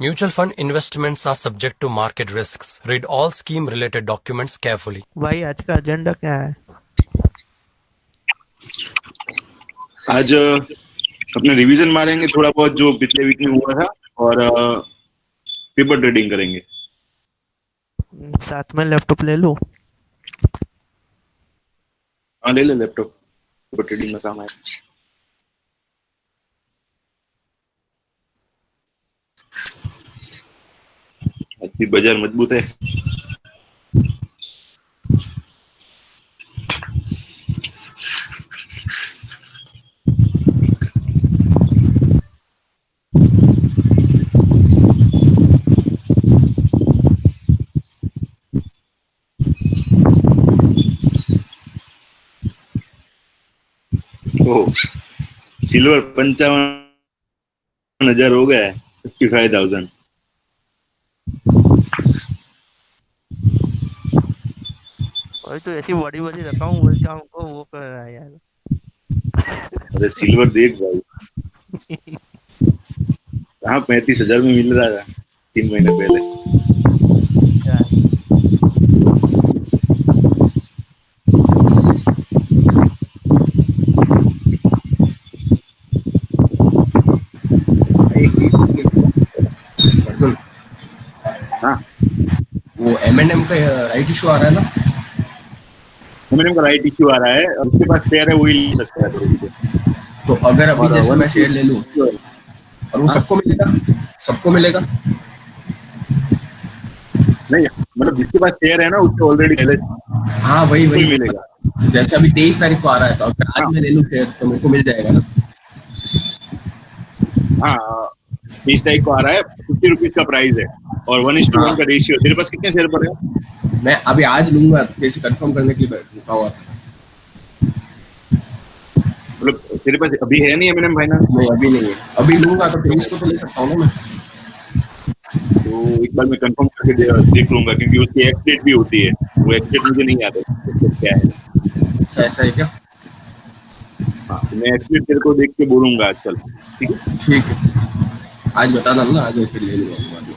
Mutual fund investments are subject to market risks. Read all scheme-related documents carefully. भाई आज का agenda क्या है? आज अपने रिवीजन मारेंगे थोड़ा बहुत जो पिछले वीक में हुआ था और पेपर ट्रेडिंग करेंगे। साथ में लैपटॉप ले लूं? हाँ ले ले लैपटॉप, पेपर ट्रेडिंग में काम आए। अच्छी बाजार मजबूत है। ओह सिल्वर 55,000 हो गया है, 55,000। और तो ऐसी बड़ी बड़ी रकम बोलता हमको वो कर रहा है यार। अरे सिल्वर देख भाई, कहाँ 35,000 में मिल रहा था 3 महीने पहले। एक चीज पूछनी थी अर्जुन, हाँ वो M&M का राइट इशू आ रहा है ना? M&M का राइट इश्यू आ रहा है और उसके पास शेयर है, वही ले सकता है थोड़ी देर। तो अगर अभी और जैसे वन मैं शेयर ले लूं और वो हाँ? सबको मिलेगा? सबको मिलेगा? नहीं मतलब जिसके पास शेयर है ना उसको ऑलरेडी पहले हाँ वही कोई वही मिलेगा। जैसे अभी 23 तारीख को आ रहा है, तो अगर आज हाँ मैं ले लूं शेयर तो मेरे को मिल जाएगा ना? हाँ 20 तारीख को आ रहा है, 50 रुपीज का प्राइस है और 1:1 का रेशियो। तेरे पास कितने शेयर पड़े हैं? मैं अभी आज लूंगा, कैसे कंफर्म करने के लिए रुका हुआ था। मतलब तेरे पास अभी है नहीं M&M फाइनेंस? नहीं अभी नहीं है, अभी लूंगा तो 23 को तो ले सकता हूँ ना मैं। तो एक बार मैं कंफर्म करके देख लूंगा, क्योंकि उसकी एक्स डेट भी होती है। वो एक्स डेट मुझे नहीं आता क्या है। अच्छा ऐसा है क्या? हाँ तो मैं एक्स डेट तेरे को देख के बोलूंगा आज कल, ठीक है? ठीक है, आज बता दो ना, आज मैं फिर ले लूंगा बाद में।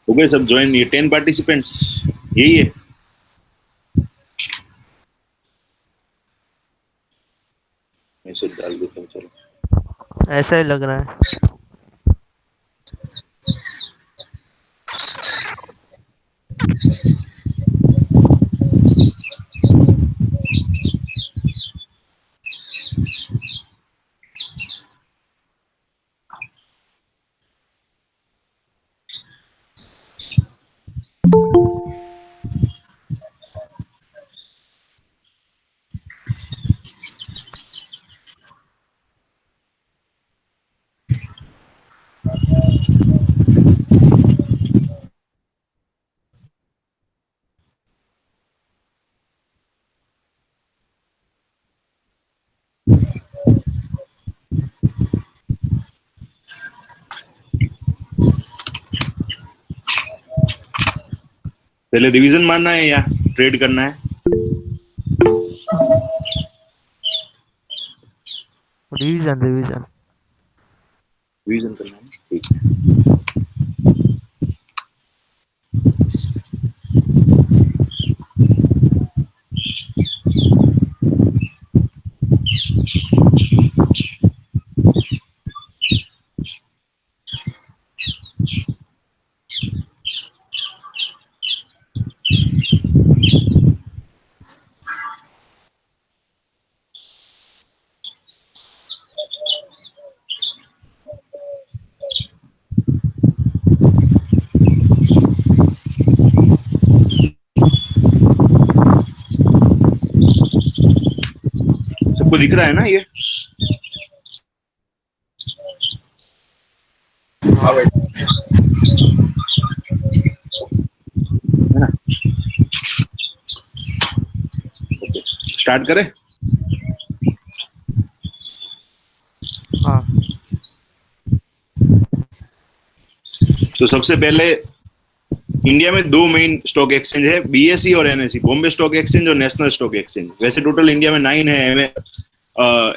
हो गए सब ज्वाइन, ये 10 पार्टिसिपेंट्स यही है। मैसेज डाल देता हूँ, चलो। ऐसा ही लग रहा है। पहले रिवीजन मारना है या ट्रेड करना है? Revision revision. रिवीजन करना है, ठीक है। सबको दिख रहा है ना ये? हाँ भाई। है ना? स्टार्ट करें? हाँ तो सबसे पहले इंडिया में दो मेन स्टॉक एक्सचेंज है, बीएसई और एनएसई, बॉम्बे स्टॉक एक्सचेंज और नेशनल स्टॉक एक्सचेंज। वैसे टोटल इंडिया में 9 है।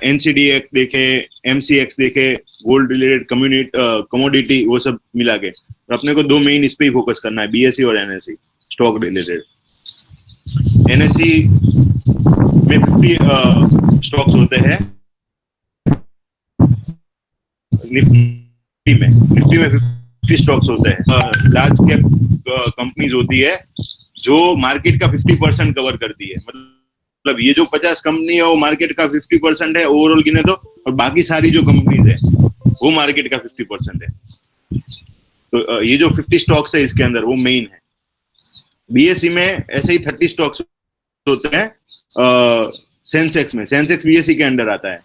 एनसीडीएक्स देखे, एमसीएक्स देखे, गोल्ड रिलेटेड कमोडिटी, वो सब मिला के। और अपने को दो मेन इस पे ही फोकस करना है, बीएसई और एनएसई स्टॉक रिलेटेड। एनएसई में 50 स्टॉक्स होते हैं। निफ्टी में 50 स्टॉक्स होते हैं। लार्ज कैप कंपनीज होती है जो मार्केट का 50% कवर करती है। मतलब ये जो 50 कंपनी है वो मार्केट का 50% है ओवरऑल गिने तो, और बाकी सारी जो कंपनीज है वो मार्केट का 50% है। तो ये जो 50 स्टॉक्स है इसके अंदर वो मेन है। बीएसई में ऐसे ही 30 स्टॉक्स होते हैं। सेंसेक्स में, सेंसेक्स बीएसई के अंडर आता है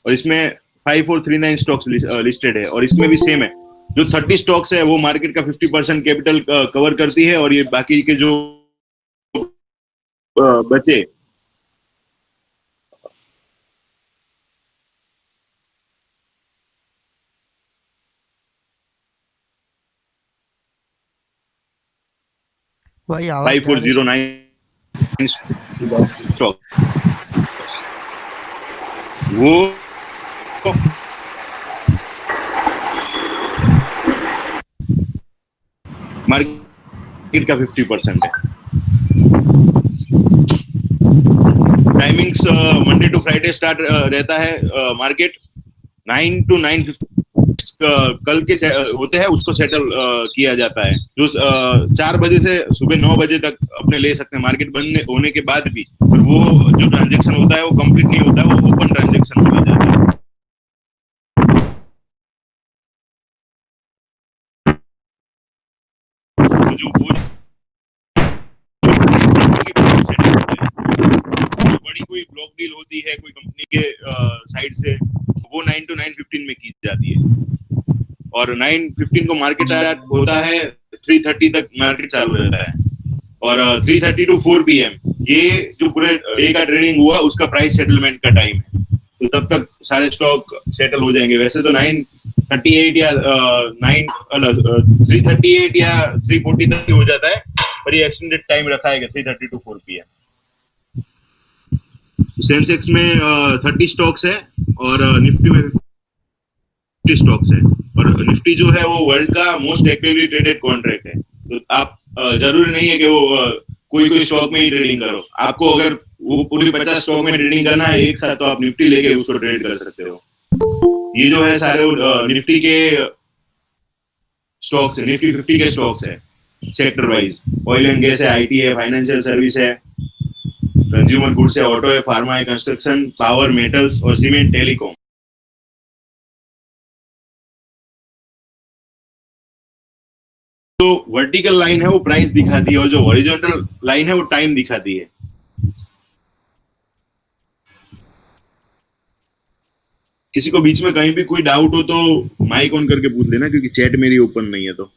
और इसमें 5439 स्टॉक्स लिस्टेड है। और इसमें भी सेम है, जो 30 स्टॉक्स है वो मार्केट का 50% कैपिटल कवर करती है, और ये बाकी के जो बचे भाई आवाज जा रही है। 5409 स्टॉक वो मार्केट का 50% है। Timings Monday to Friday start रहता है मार्केट 9 to 9:50 कल के होते हैं, उसको सेटल किया जाता है। जो 4 बजे से सुबह 9 बजे तक अपने ले सकते हैं मार्केट बंद होने के बाद भी। पर वो जो ट्रांजेक्शन होता है वो कंप्लीट नहीं होता है, वो ओपन ट्रांजेक्शन बोला जाता है। जो बड़ी कोई ब्लॉक डील होती है कोई कंपनी के साइड से, वो 9 to 9:15 में की जाती है। और 9:15 को मार्केट स्टार्ट होता है, 3:30 तक मार्केट चालू रहता है। और 3:30 to 4 PM ये जो पूरे डे का ट्रेडिंग हुआ उसका प्राइस सेटलमेंट का टाइम है। तो तब तक सारे स्टॉक सेटल हो जाएंगे। वैसे तो 9:38 या 3:38 या 3:40 तक हो जाता है, पर ये एक्सटेंडेड टाइम रखा है 3:30 to 4 PM। सेंसेक्स में 30 स्टॉक्स है और निफ्टी में 50 स्टॉक्स है। और निफ्टी जो है वो वर्ल्ड का मोस्ट एक्टिवली ट्रेडेड कॉन्ट्रैक्ट है। तो आप जरूरी नहीं है कि वो कोई स्टॉक में ही ट्रेडिंग करो। आपको अगर वो पूरी 50 स्टॉक में ट्रेडिंग करना है एक साथ, तो आप निफ्टी लेके उसको ट्रेड कर सकते हो। ये जो है सारे निफ्टी के स्टॉक्स है, निफ्टी 50 के स्टॉक्स है sector wise. Oil and gas है, आईटी है, फाइनेंशियल सर्विस है, कंज्यूमर गुड्स है, ऑटो है, फार्मा है, कंस्ट्रक्शन, पावर, मेटल्स और सीमेंट, टेलीकॉम। तो वर्टिकल लाइन है वो प्राइस दिखाती है और जो हॉरिजॉन्टल लाइन है वो टाइम दिखाती है। किसी को बीच में कहीं भी कोई डाउट हो तो माइक ऑन करके पूछ लेना, क्योंकि चैट मेरी ओपन नहीं है। तो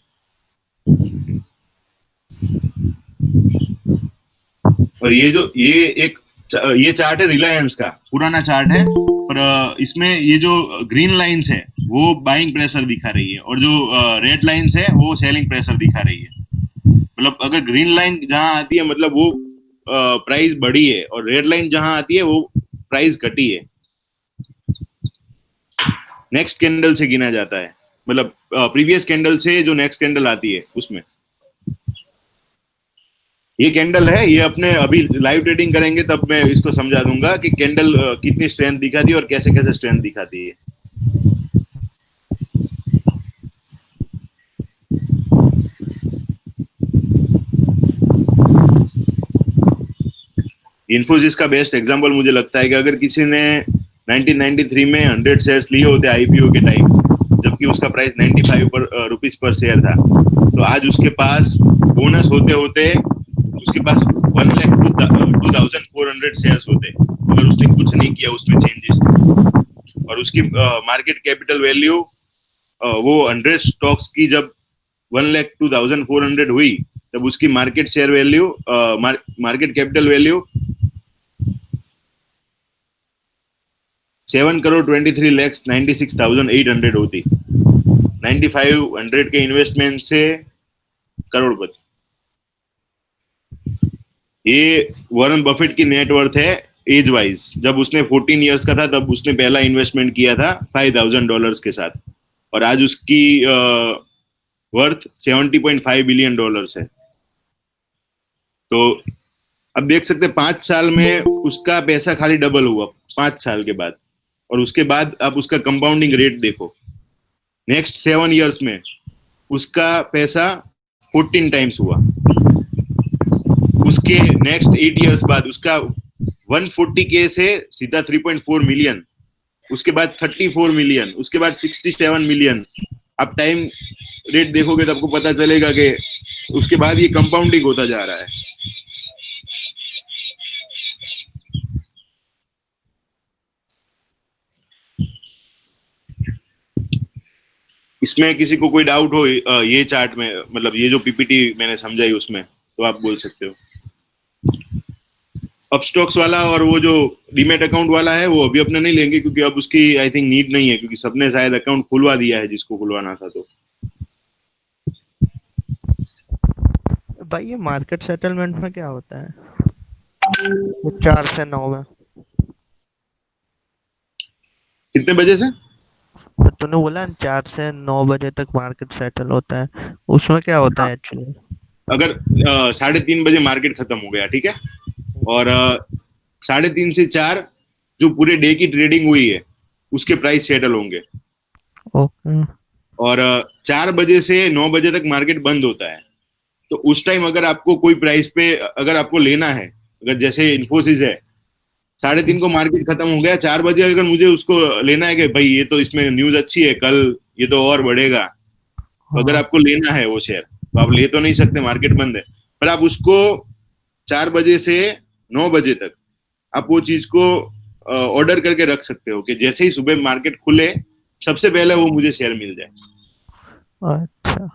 और ये चार्ट है रिलायंस का, पुराना चार्ट है, पर इसमें ये जो ग्रीन लाइंस है वो बाइंग प्रेशर दिखा रही है और जो रेड लाइंस है वो सेलिंग प्रेशर दिखा रही है। मतलब अगर ग्रीन लाइन जहां आती है मतलब वो प्राइस बढ़ी है, और रेड लाइन जहां आती है वो प्राइस घटी है। नेक्स्ट कैंडल से गिना जाता है, मतलब प्रीवियस कैंडल से जो नेक्स्ट कैंडल आती है उसमें। ये कैंडल है, ये अपने अभी लाइव ट्रेडिंग करेंगे तब मैं इसको समझा दूंगा कि कैंडल कितनी स्ट्रेंथ दिखाती है और कैसे कैसे स्ट्रेंथ दिखाती है। इन्फोसिस का बेस्ट एग्जांपल मुझे लगता है कि अगर किसी ने 1993 में 100 शेयर्स लिए होते आईपीओ के टाइम, जबकि उसका प्राइस 95 रुपीस पर शेयर था, तो आज उसके पास बोनस होते होते उसके पास 1,02,400 शेयर्स होते अगर उसने कुछ नहीं किया उसमें चेंजेस। और उसकी मार्केट कैपिटल वैल्यू वो 100 स्टॉक्स की जब 1,02,400 हुई, तब उसकी market share value market capital value 7,23,96,800 होती। 9,500 के इन्वेस्टमेंट से करोड़पति। ये वॉरेन बफेट की नेटवर्थ है एज वाइज। जब उसने 14 इयर्स का था तब उसने पहला इन्वेस्टमेंट किया था $5,000 के साथ, और आज उसकी वर्थ $70.5 बिलियन है। तो अब देख सकते 5 साल में उसका पैसा खाली डबल हुआ 5 साल के बाद, और उसके बाद आप उसका कंपाउंडिंग रेट देखो। नेक्स्ट 7 इयर्स में उसका पैसा 14 टाइम्स हुआ। उसके नेक्स्ट 8 इयर्स बाद उसका 140K से सीधा 3.4 मिलियन, उसके बाद 34 मिलियन, उसके बाद 67 मिलियन। आप टाइम रेट देखोगे तो आपको पता चलेगा कि उसके बाद ये कंपाउंडिंग होता जा रहा है। इसमें किसी को कोई डाउट हो ये चार्ट में, मतलब ये जो पीपीटी मैंने समझाई उसमें, तो आप बोल सकते हो। अपस्टॉक्स वाला और वो जो डीमेट अकाउंट वाला है वो अभी अपने नहीं लेंगे, क्योंकि अब उसकी आई थिंक नीड नहीं है, क्योंकि सबने शायद अकाउंट खुलवा दिया है जिसको खुलवाना था। तो भाई ये मार्केट सेटलमेंट में क्या होता है? वो 4 से 9 में। कितने बजे से? तो तूने बोला 4 से 9 बजे तक मार्केट सेटल होता है, उसमें क्या होता है एक्चुअली? अगर 3:30 बजे मार्केट खत्म हो गया, ठीक है, और 3:30 से 4 जो पूरे डे की ट्रेडिंग हुई है उसके प्राइस सेटल होंगे। ओके। और 4 बजे से 9 बजे तक मार्केट बंद होता है। तो उस टाइम अगर आपको कोई प्राइस पे अगर आपको लेना है, अगर जैसे इन्फोसिस है 3:30 को मार्केट खत्म हो गया, 4 बजे अगर मुझे उसको लेना है कि भाई ये तो इसमें न्यूज अच्छी है, कल ये तो और बढ़ेगा, तो अगर आपको लेना है वो शेयर तो आप ले तो नहीं सकते, मार्केट बंद है। पर आप उसको 4 बजे से 9 बजे तक आप वो चीज को ऑर्डर करके रख सकते हो कि जैसे ही सुबह मार्केट खुले सबसे पहले वो मुझे शेयर मिल जाए। अच्छा।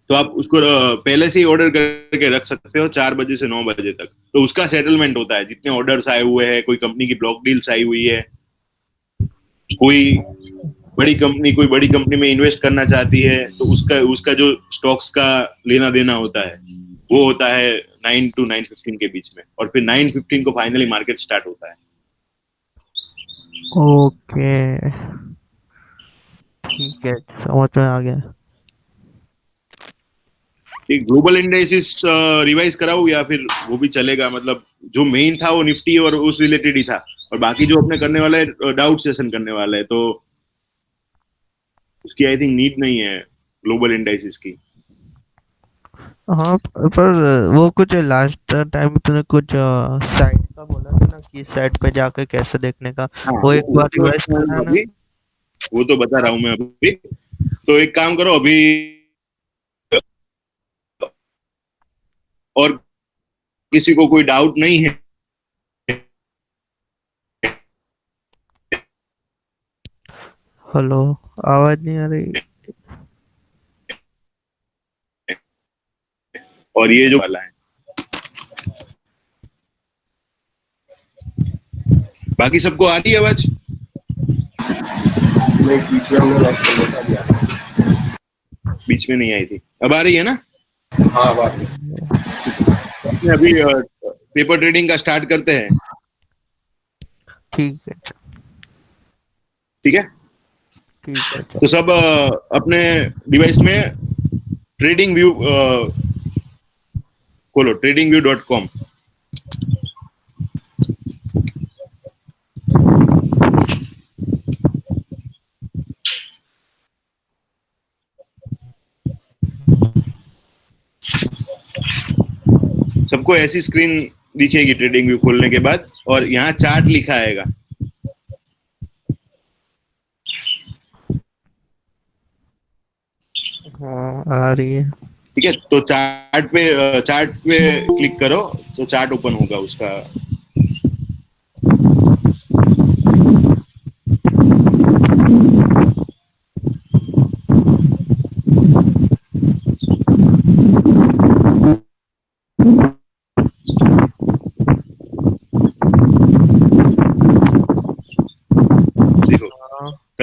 तो आप उसको पहले से ही ऑर्डर करके रख सकते हो 4 बजे से 9 बजे तक। तो उसका सेटलमेंट होता है, जितने ऑर्डर्स आए हुए हैं, कोई कंपनी की ब्लॉक डील्स आई हुई है, कोई बड़ी कंपनी में इन्वेस्ट करना चाहती है, तो उसका जो स्टॉक्स का लेना देना होता है वो होता है 9 to 9:15 के बीच में, और फिर 9:15 को फाइनली मार्केट स्टार्ट होता है। ओके, ठीक है, समझ में आ गया। ग्लोबल इंडेक्सेस रिवाइज कराऊं या फिर वो भी चलेगा? मतलब जो मेन था वो निफ्टी और उस रिलेटेड ही था, और बाकी जो अपने करने वाला है डाउट सेशन करने वाला है, तो उसकी आई थिंक नीड नहीं है ग्लोबल इंडेक्सेस की। हाँ, पर वो कुछ लास्ट टाइम तूने कुछ साइट का बोला था ना कि साइट पे जाकर कैसे देखने का, हाँ, वो एक बार रिवाइज करना है ना? वो तो बता रहा हूँ मैं अभी। तो एक काम करो, अभी और किसी को कोई डाउट नहीं है? हेलो, आवाज नहीं आ रही। और ये जो वाला है, बाकी सबको आ रही है आवाज? मैं बीच में हमने लॉस कर दिया था अभी आ रहा है। बीच में नहीं आई थी, अब आ रही है ना? हाँ बात है। अभी पेपर ट्रेडिंग का स्टार्ट करते हैं। ठीक है, ठीक है, ठीक है। तो सब अपने डिवाइस में ट्रेडिंग व्यू खोलो, tradingview.com। सबको ऐसी स्क्रीन दिखेगी ट्रेडिंग व्यू खोलने के बाद, और यहाँ चार्ट लिखा आएगा। हाँ, आ रही है। ठीक है, तो चार्ट पे क्लिक करो तो चार्ट ओपन होगा उसका।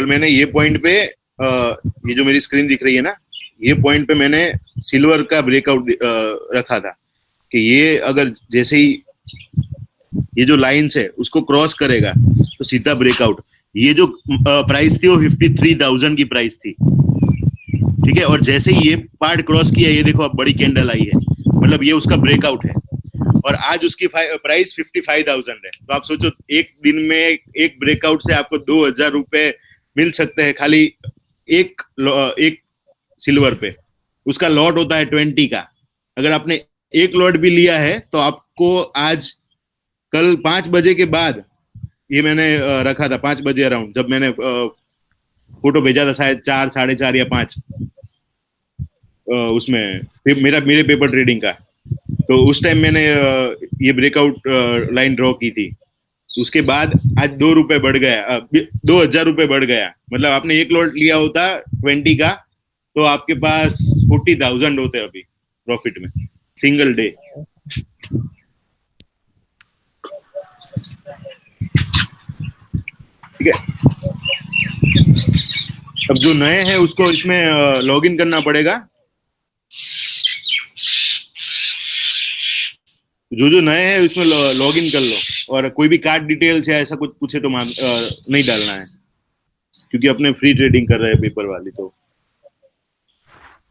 मैंने ये पॉइंट पे ये जो मेरी स्क्रीन दिख रही है ना, ये पॉइंट पे मैंने सिल्वर का ब्रेकआउट रखा था कि ये अगर जैसे ही ये जो लाइंस है उसको क्रॉस करेगा तो सीधा ब्रेकआउट। ये जो प्राइस थी वो 53,000 की प्राइस थी, ठीक है। और जैसे ही ये पार्ट क्रॉस किया, ये देखो अब बड़ी कैंडल आई है, मतलब ये उसका ब्रेकआउट है। और आज उसकी प्राइस 55,000 है। तो आप सोचो एक दिन में एक ब्रेकआउट से आपको 2,000 रुपए मिल सकते हैं खाली एक सिल्वर पे। उसका लॉट होता है 20 का। अगर आपने एक लॉट भी लिया है तो आपको आज कल 5 बजे के बाद, ये मैंने रखा था 5 बजे अराउंड, जब मैंने फोटो भेजा था शायद 4, 4:30 या 5 उसमें मेरे पेपर ट्रेडिंग का। तो उस टाइम मैंने ये ब्रेकआउट लाइन ड्रॉ की थी। उसके बाद आज 2 रुपए बढ़ गया, 2,000 रुपए बढ़ गया। मतलब आपने एक लॉट लिया होता 20 का तो आपके पास 40,000 होते अभी प्रॉफिट में, सिंगल डे। ठीक है। अब जो नए हैं उसको इसमें लॉग इन करना पड़ेगा। जो नए हैं उसमें लॉग इन कर लो, और कोई भी कार्ड डिटेल्स या ऐसा कुछ पूछे तो नहीं डालना है, क्योंकि अपने फ्री ट्रेडिंग कर रहे हैं पेपर वाली। तो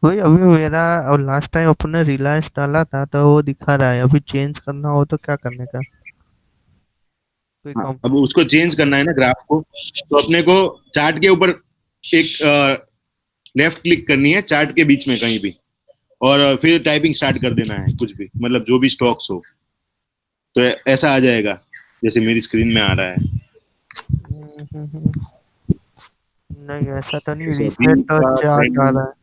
वही अभी मेरा, और लास्ट टाइम अपने रिलायंस डाला था तो वो दिखा रहा है। अभी चेंज करना हो तो क्या करने का? कोई हाँ, अब कंपनी? उसको चेंज करना है ना ग्राफ को, तो अपने को चार्ट के ऊपर एक लेफ्ट क्लिक करनी है चार्ट के बीच में कहीं भी, और फिर टाइपिंग स्टार्ट कर देना है कुछ भी, मतलब जो भी स्टॉक्स हो। तो ऐसा आ जाएगा जैसे मेरी स्क्रीन में आ रहा है। हम्म। नहीं ऐसा तो नहीं, जैसे अभी रीसेट का चार्ट आ ट्रेंड, रहा है।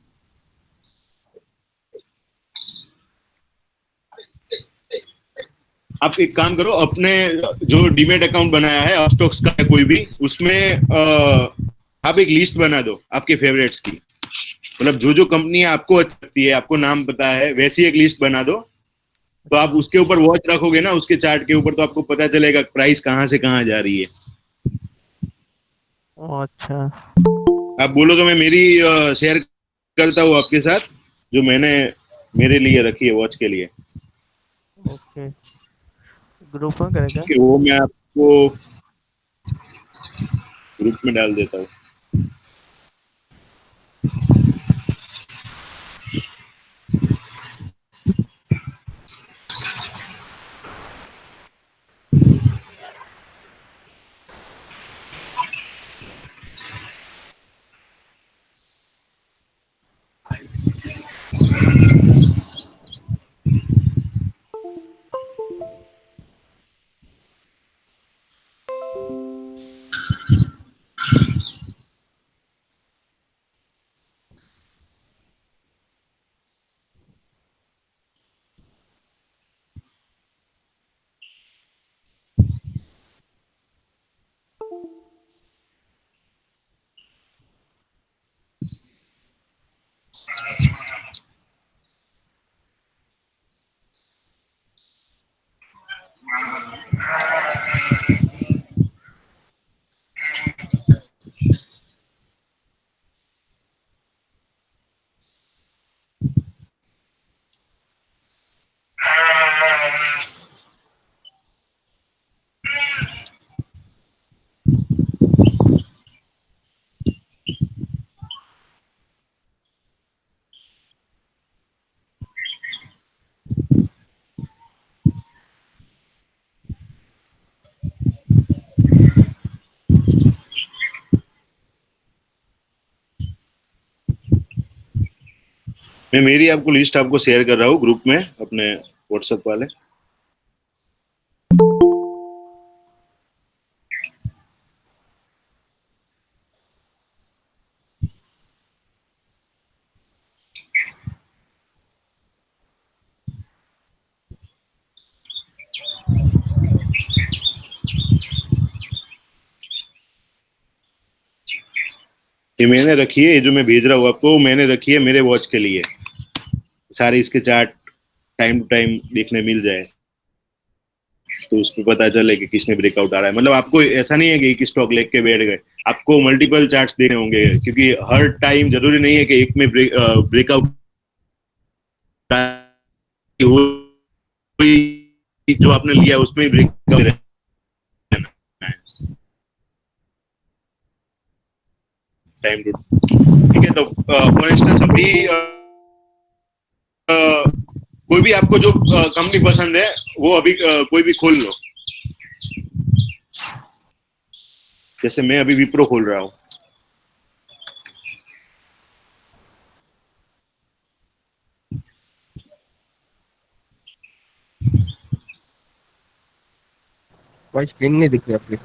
आप एक काम करो, अपने जो डीमेट अकाउंट बनाया है अपस्टॉक्स का कोई भी, उसमें आप एक लिस्ट बना दो आपके फेवरेट्स की। मतलब जो जो कंपनी आपको अच्छी लगती है, आपको नाम पता है, वैसी एक लिस्ट बना दो। तो आप उसके ऊपर वॉच रखोगे ना, उसके चार्ट के ऊपर, तो आपको पता चलेगा प्राइस कहाँ से कहाँ जा रही है। ओ अच्छा। आप बोलो तो मैं मेरी शेयर करता हूँ आपके साथ, जो मैंने मेरे लिए रखी है वॉच के लिए। ओके, ग्रुप में करेगा? कि वो मैं आपको ग्रुप में डाल देता हूँ। मैं मेरी आपको लिस्ट आपको शेयर कर रहा हूँ ग्रुप में अपने व्हाट्सएप वाले। ये मैंने रखी है, ये जो मैं भेज रहा हूँ आपको, मैंने रखी है मेरे वॉच के लिए। सारे इसके चार्ट टाइम टू टाइम देखने मिल जाए। तो उसमें पता चले कि किसमें ब्रेकआउट आ रहा है। मतलब आपको ऐसा नहीं है कि एक स्टॉक लेके बैठ गए, आपको मल्टीपल चार्ट्स देने होंगे, क्योंकि हर टाइम जरूरी नहीं है कि एक में ब्रेकआउट हो, जो आपने लिया उसमें ब्रेकआउट टाइम टू, ठीक है। तो फॉर इंस्टेंस अभी कोई भी आपको जो कंपनी पसंद है वो अभी कोई भी खोल लो। जैसे मैं अभी विप्रो खोल रहा हूँ, भाई स्क्रीन नहीं दिख रही आपकी।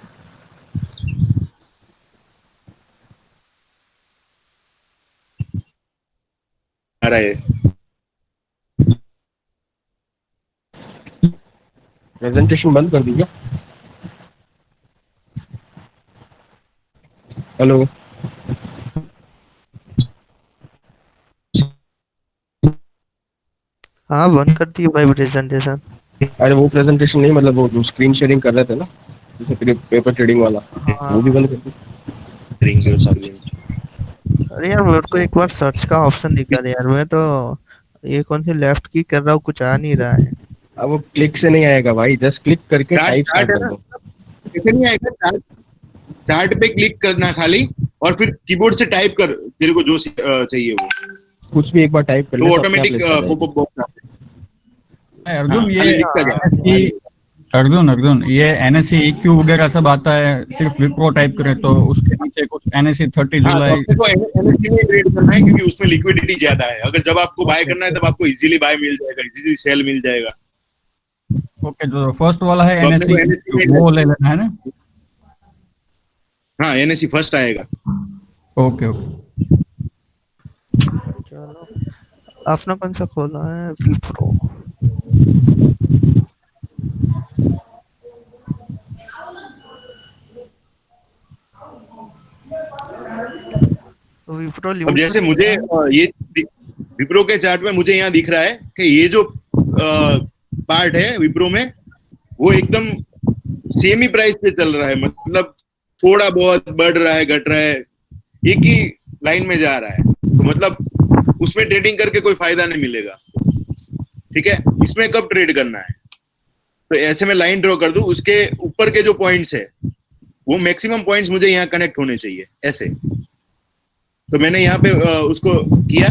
आ रहा है। प्रेजेंटेशन बंद कर दीजिए। हेलो, हाँ बंद कर दिए भाई प्रेजेंटेशन। अरे वो प्रेजेंटेशन नहीं, मतलब वो जो स्क्रीन शेयरिंग कर रहे थे ना, जैसे पेपर ट्रेडिंग वाला, हाँ वो भी बंद कर दीजिए। अरे यार मेरे को एक बार सर्च का ऑप्शन दिखा दे यार, मैं तो ये कौन सी लेफ्ट की कर रहा हूँ, कुछ आ नहीं रहा है। अब वो क्लिक से नहीं आएगा भाई, जस्ट क्लिक करके चार्ट टाइप चार्ट स्टार्ट है कर ना, दो। ऐसे नहीं आएगा। चार्ट चार्ट पे क्लिक करना खाली, और फिर कीबोर्ड से टाइप कर तेरे को जो चाहिए वो, कुछ भी एक बार टाइप कर ले तो तो अपने आप ऑटोमेटिक लिस्ट आ जाएगी। पॉपअप बॉक्स आता है। अर्जुन हाँ, ये खाली लिखता जा। एनएससी अर्जुन ये एनएससी EQ वगैरह सब आता है, सिर्फ विप्रो टाइप करे तो उसके नीचे कुछ NSE 30 हाँ, तो जुलाई। अपने को एनएससी में ट्रेड करना है, क्योंकि उसमें लिक्विडिटी ज्यादा है। अगर जब आपको बाय करना है तब आपको इजीली बाय मिल जाएगा, इजीली सेल मिल जाएगा। ओके, जो फर्स्ट वाला है तो अपने को NSE NSE में वो ले लेना है ना। हाँ, एनएससी फर्स्ट आएगा। Okay okay. चलो अपना कौन सा खोला है, विप्रो। तो विप्रो अब जैसे मुझे ये विप्रो के चार्ट में मुझे यहाँ दिख रहा है कि ये जो पार्ट है विप्रो में, वो एकदम सेम ही प्राइस पे चल रहा है। मतलब थोड़ा बहुत बढ़ रहा है, घट रहा है, एक ही लाइन में जा रहा है। तो मतलब उसमें ट्रेडिंग करके कोई फायदा नहीं मिलेगा, ठीक है। इसमें कब ट्रेड करना है, तो ऐसे में लाइन ड्रॉ कर दूं, उसके ऊपर के जो पॉइंट्स है वो मैक्सिमम पॉइंट्स मुझे यहाँ कनेक्ट होने चाहिए ऐसे। तो मैंने यहाँ पे उसको किया,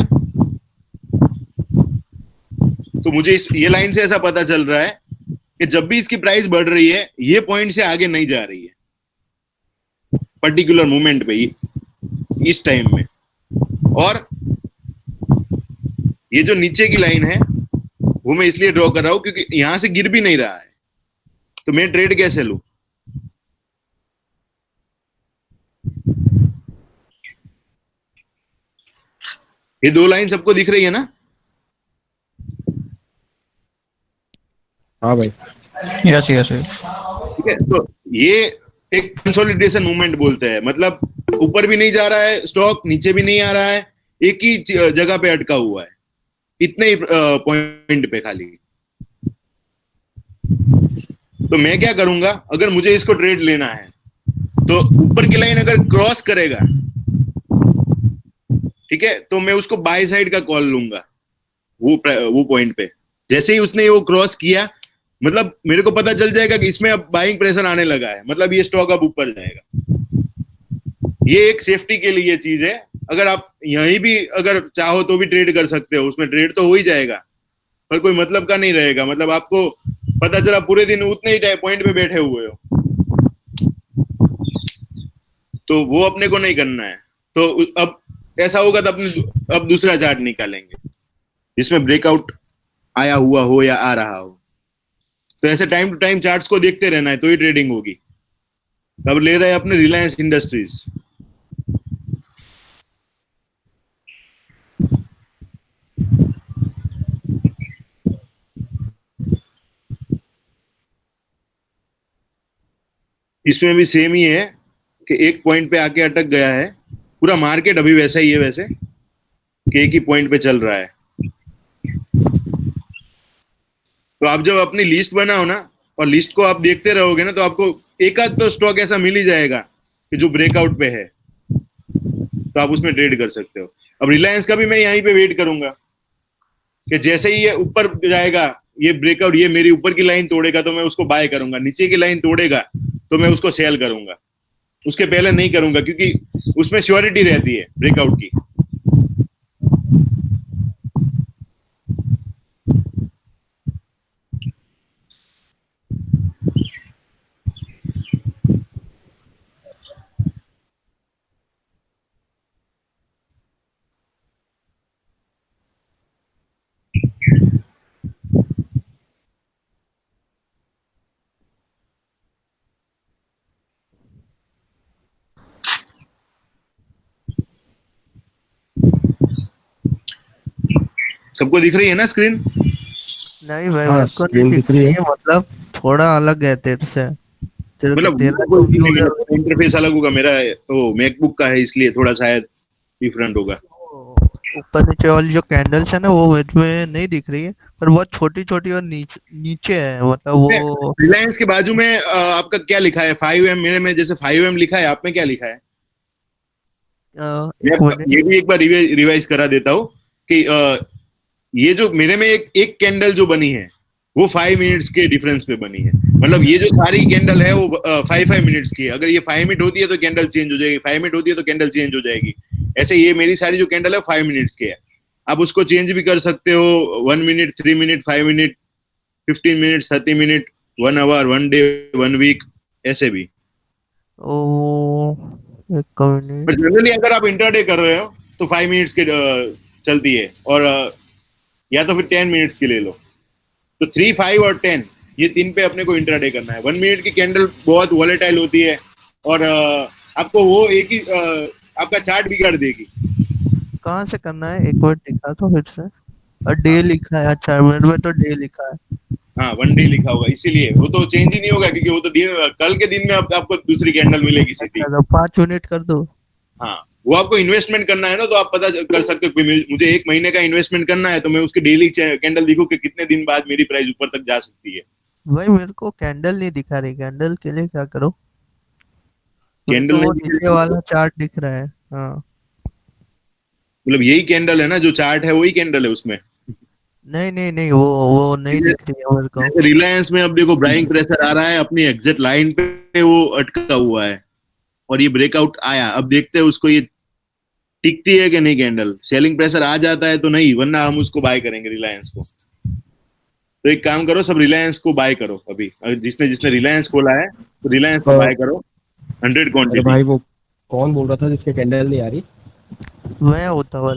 तो मुझे ये लाइन से ऐसा पता चल रहा है कि जब भी इसकी प्राइस बढ़ रही है, ये पॉइंट से आगे नहीं जा रही है पर्टिकुलर मोमेंट पे, इस टाइम में। और ये जो नीचे की लाइन है वो मैं इसलिए ड्रॉ कर रहा हूं क्योंकि यहां से गिर भी नहीं रहा है, तो मैं ट्रेड कैसे लूं। ये दो लाइन सबको दिख रही है ना। हाँ भाई, यस यस। ठीक है, तो ये एक कंसोलिडेशन मूवमेंट बोलते हैं। मतलब ऊपर भी नहीं जा रहा है स्टॉक, नीचे भी नहीं आ रहा है, एक ही जगह पे अटका हुआ है, इतने ही पॉइंट पे खाली। तो मैं क्या करूंगा, अगर मुझे इसको ट्रेड लेना है तो ऊपर की लाइन अगर क्रॉस करेगा, ठीक है, तो मैं उसको बाय साइड का कॉल लूंगा वो पॉइंट पे। जैसे ही उसने वो क्रॉस किया, मतलब मेरे को पता चल जाएगा कि इसमें अब बाइंग प्रेशर आने लगा है, मतलब ये स्टॉक अब ऊपर जाएगा। ये एक सेफ्टी के लिए चीज है। अगर आप यहीं भी अगर चाहो तो भी ट्रेड कर सकते हो, उसमें ट्रेड तो हो ही जाएगा, पर कोई मतलब का नहीं रहेगा। मतलब आपको पता चला पूरे दिन उतने ही पॉइंट पे बैठे हुए हो, तो वो अपने को नहीं करना है। तो अब ऐसा होगा तो अपने अब दूसरा चार्ट निकालेंगे जिसमें ब्रेकआउट आया हुआ हो या आ रहा हो। तो ऐसे टाइम टू टाइम चार्ट्स को देखते रहना है, तो ही ट्रेडिंग होगी। अब ले रहे हैं अपने रिलायंस इंडस्ट्रीज। इसमें भी सेम ही है कि एक पॉइंट पे आके अटक गया है। पूरा मार्केट अभी वैसा ही है वैसे, कि एक ही पॉइंट पे चल रहा है। तो आप जब अपनी लिस्ट बनाओ ना, और लिस्ट को आप देखते रहोगे ना तो आपको एक आध तो स्टॉक ऐसा मिल ही जाएगा कि जो ब्रेकआउट पे है, तो आप उसमें ट्रेड कर सकते हो। अब रिलायंस का भी मैं यहीं पे वेट करूंगा कि जैसे ही ये ऊपर जाएगा, ये ब्रेकआउट, ये मेरी ऊपर की लाइन तोड़ेगा तो मैं उसको बाय करूंगा, नीचे की लाइन तोड़ेगा तो मैं उसको सेल करूंगा, उसके पहले नहीं करूंगा क्योंकि उसमें श्योरिटी रहती है ब्रेकआउट की। सबको दिख रही है ना स्क्रीन? नहीं भाई, हाँ, मेरे को नहीं screen दिख दिख रही रही है। है, मतलब थोड़ा अलग है तेरे से। मतलब तेरा जो व्यू है इंटरफेस अलग होगा, मेरा वो मैकबुक का है इसलिए थोड़ा शायद डिफरेंट होगा। वो ऊपर नीचे वाली जो कैंडल्स है ना वो मेरे में नहीं दिख रही है, पर बहुत छोटी छोटी और नीचे नीचे है, मतलब वो रिलायंस के बाजू में आपका क्या लिखा है? 5M, मेरे में जैसे 5M लिखा है, आप में क्या लिखा है? एक मैं मिनट। ये भी एक बार रिवाइज करा देता हूँ कि ये जो मेरे में एक कैंडल जो बनी है वो 5 मिनट्स के डिफरेंस पे बनी है। मतलब ये जो सारी कैंडल है वो 5 मिनट्स की है। अगर ये 5 मिनट होती है तो कैंडल चेंज हो जाएगी, 5 मिनट होती है तो कैंडल चेंज हो जाएगी। ऐसे ये मेरी सारी जो कैंडल है 5 मिनट्स की है। आप उसको चेंज भी कर सकते हो, 1 minute, 3 minute, 5 minute, 15 minute, 30 minute, 1 hour, 1 day, 1 week, ऐसे भी। ओ, एक मिनट। पर जनरली अगर आप इंटरडे कर रहे हो तो 5 मिनट्स के चलती है, और या तो फिर 10 मिनट्स की ले लो। तो 3, 5 और 10, ये तीन पे अपने को इंटरडे करना है। 1 मिनट की कैंडल बहुत वॉलेटाइल होती है और आपको वो एक ही आपका चार्ट बिगाड़ देगी। कहाँ से करना है, एक मिनट दिखा तो फिर से। और डे लिखा है, अच्छा मेरे में तो डे लिखा है। हाँ, 1 डे लिखा होगा, इसीलिए वो तो चेंज ही नहीं होगा क्योंकि वो तो कल के दिन में आपको दूसरी कैंडल मिलेगी सीधी। अच्छा, तो 5 यूनिट कर दो। हाँ, वो आपको इन्वेस्टमेंट करना है ना, तो आप पता कर सकते हो कि मुझे 1 महीने का इन्वेस्टमेंट करना है तो मैं उसकी डेली कैंडल देखूं कि कितने दिन बाद मेरी प्राइस ऊपर तक जा सकती है। भाई मेरे को कैंडल नहीं दिखा रही, कैंडल के लिए क्या करो? मुझे कैंडल तो वो नहीं दिख नीचे रही वाला है, चार्ट दिख रहा है। हाँ, मतलब यही कैंडल है ना, जो चार्ट है वही कैंडल है उसमें। नहीं नहीं नहीं, वो नहीं दिख रही है मेरे को। रिलायंस में अब देखो बाइंग प्रेशर आ रहा है, अपनी एग्जिट लाइन पे वो अटका हुआ है और ये ब्रेकआउट आया। अब देखते हैं उसको ये टिकती है कि नहीं कैंडल। सेलिंग प्रेशर आ जाता है तो नहीं, वरना हम उसको बाय करेंगे रिलायंस को। तो एक काम करो, सब रिलायंस को बाय करो अभी। जिसने जिसने रिलायंस खोला है तो रिलायंस को बाय करो 100 अरे क्वांटिटी। भाई, वो कौन बोल रहा था जिसके कैंडल नहीं आ रही? मैं होता हुआ।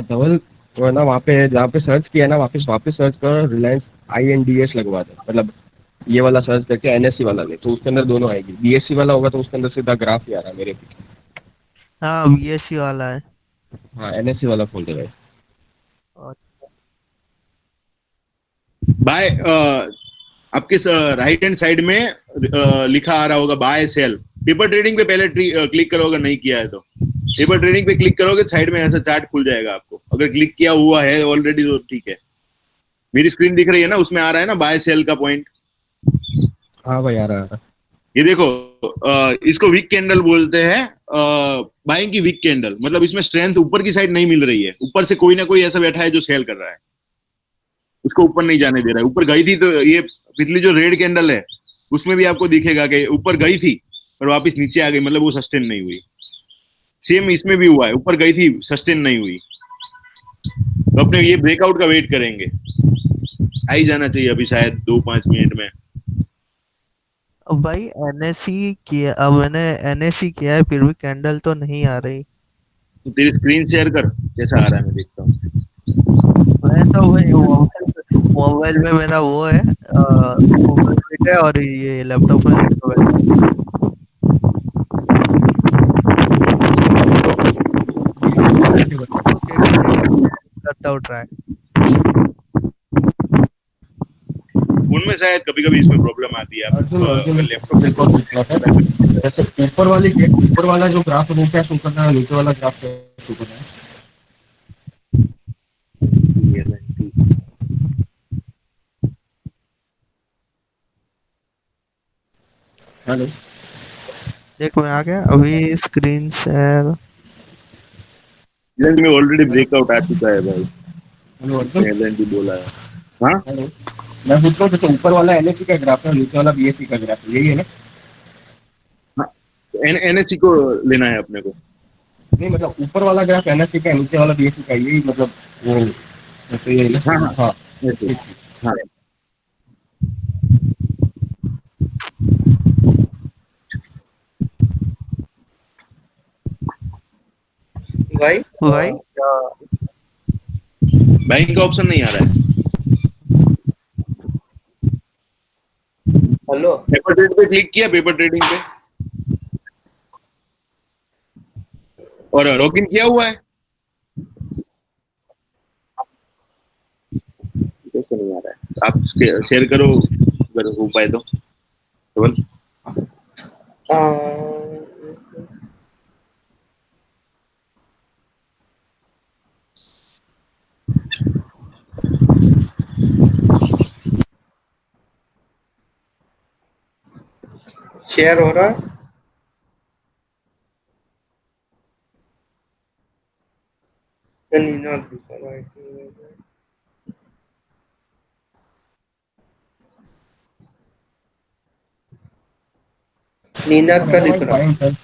धवल, तो है ना, वहाँ पे जहाँ पे सर्च किया ना, वापस सर्च कर, रिलायंस INDS लगवा दे। मतलब ये वाला सर्च करके NSE वाला नहीं, तो उसके अंदर दोनों आएगी। BSE वाला होगा तो उसके अंदर सीधा ग्राफ ही आ रहा है मेरे पीछे। हाँ, BSC वाला है। हाँ, NSE वाला खोल दे भाई। और बाय आपके राइट हैंड साइड में लिखा आ रहा होगा बाय सेल। पेपर ट्रेडिंग पे पहले क्लिक करो, अगर नहीं किया है तो। पेपर ट्रेडिंग पे क्लिक करोगे साइड में ऐसा चार्ट खुल जाएगा आपको। अगर क्लिक किया हुआ है ऑलरेडी तो ठीक है। मेरी स्क्रीन दिख रही है ना, उसमें आ रहा है ना बाय सेल का पॉइंट। हाँ भाई, आ रहा है। ये देखो, इसको वीक कैंडल बोलते हैं, बाइंग की वीक कैंडल। मतलब इसमें स्ट्रेंथ ऊपर की साइड नहीं मिल रही है, ऊपर से कोई ना कोई ऐसा बैठा है जो सेल कर रहा है, उसको ऊपर नहीं जाने दे रहा है। ऊपर गई थी तो ये पिछली जो रेड कैंडल है उसमें भी आपको दिखेगा कि ऊपर गई थी और वापस नीचे आ गई, मतलब वो सस्टेन नहीं हुई। सेम इसमें भी हुआ है, ऊपर गई थी, सस्टेन नहीं हुई। तो अपने ये ब्रेकआउट का वेट करेंगे, आ ही जाना चाहिए अभी शायद 2-5 मिनट में। अब भाई NSE किया, अब मैंने NSE किया है फिर भी कैंडल तो नहीं आ रही। तो तेरी स्क्रीन शेयर कर, कैसा आ रहा है मैं देखता हूँ। मैं तो भाई मोबाइल में मेरा वो है, गूगल मीट है, और ये लैपटॉप में देखो बैठा। ओके, एक मिनट करता हूँ ट्राई। उनमें शायद कभी कभी इसमें प्रॉब्लम आती है। अर्जुन, लैपटॉप बिल्कुल पूछ रहा था। जैसे ऊपर वाला जो ग्राफ है वो क्या शो कर रहा है, नीचे वाला ग्राफ क्या शो कर रहा है? हेलो देख मैं आ गया अभी स्क्रीन शेयर। एल में ऑलरेडी ब्रेकआउट आ चुका है भाई, हेलो अर्जुन। एल बोला है। हाँ हेलो, मैं पूछ रहा हूँ जैसे ऊपर वाला एनएससी का ग्राफ है, नीचे वाला बीएससी का ग्राफ है, यही है ना? हाँ, एनएससी को लेना है अपने को। नहीं मतलब ऊपर वाला ग्राफ एनएससी का है, नीचे वाला बीएससी का, यही मतलब वो जैसे ये है हाँ ना? हाँ हाँ ऐसे। ठीक। हाँ भाई बैंक का ऑप्शन नहीं आ रहा है। हेलो। पेपर ट्रेड पे क्लिक किया, पेपर ट्रेडिंग पे, और लॉगिन किया हुआ है। कैसे नहीं आ रहा है? आप शेयर करो अगर हो पाए तो केवल। शेयर हो रहा है। नीनाद का दिख रहा है। फाइन सर,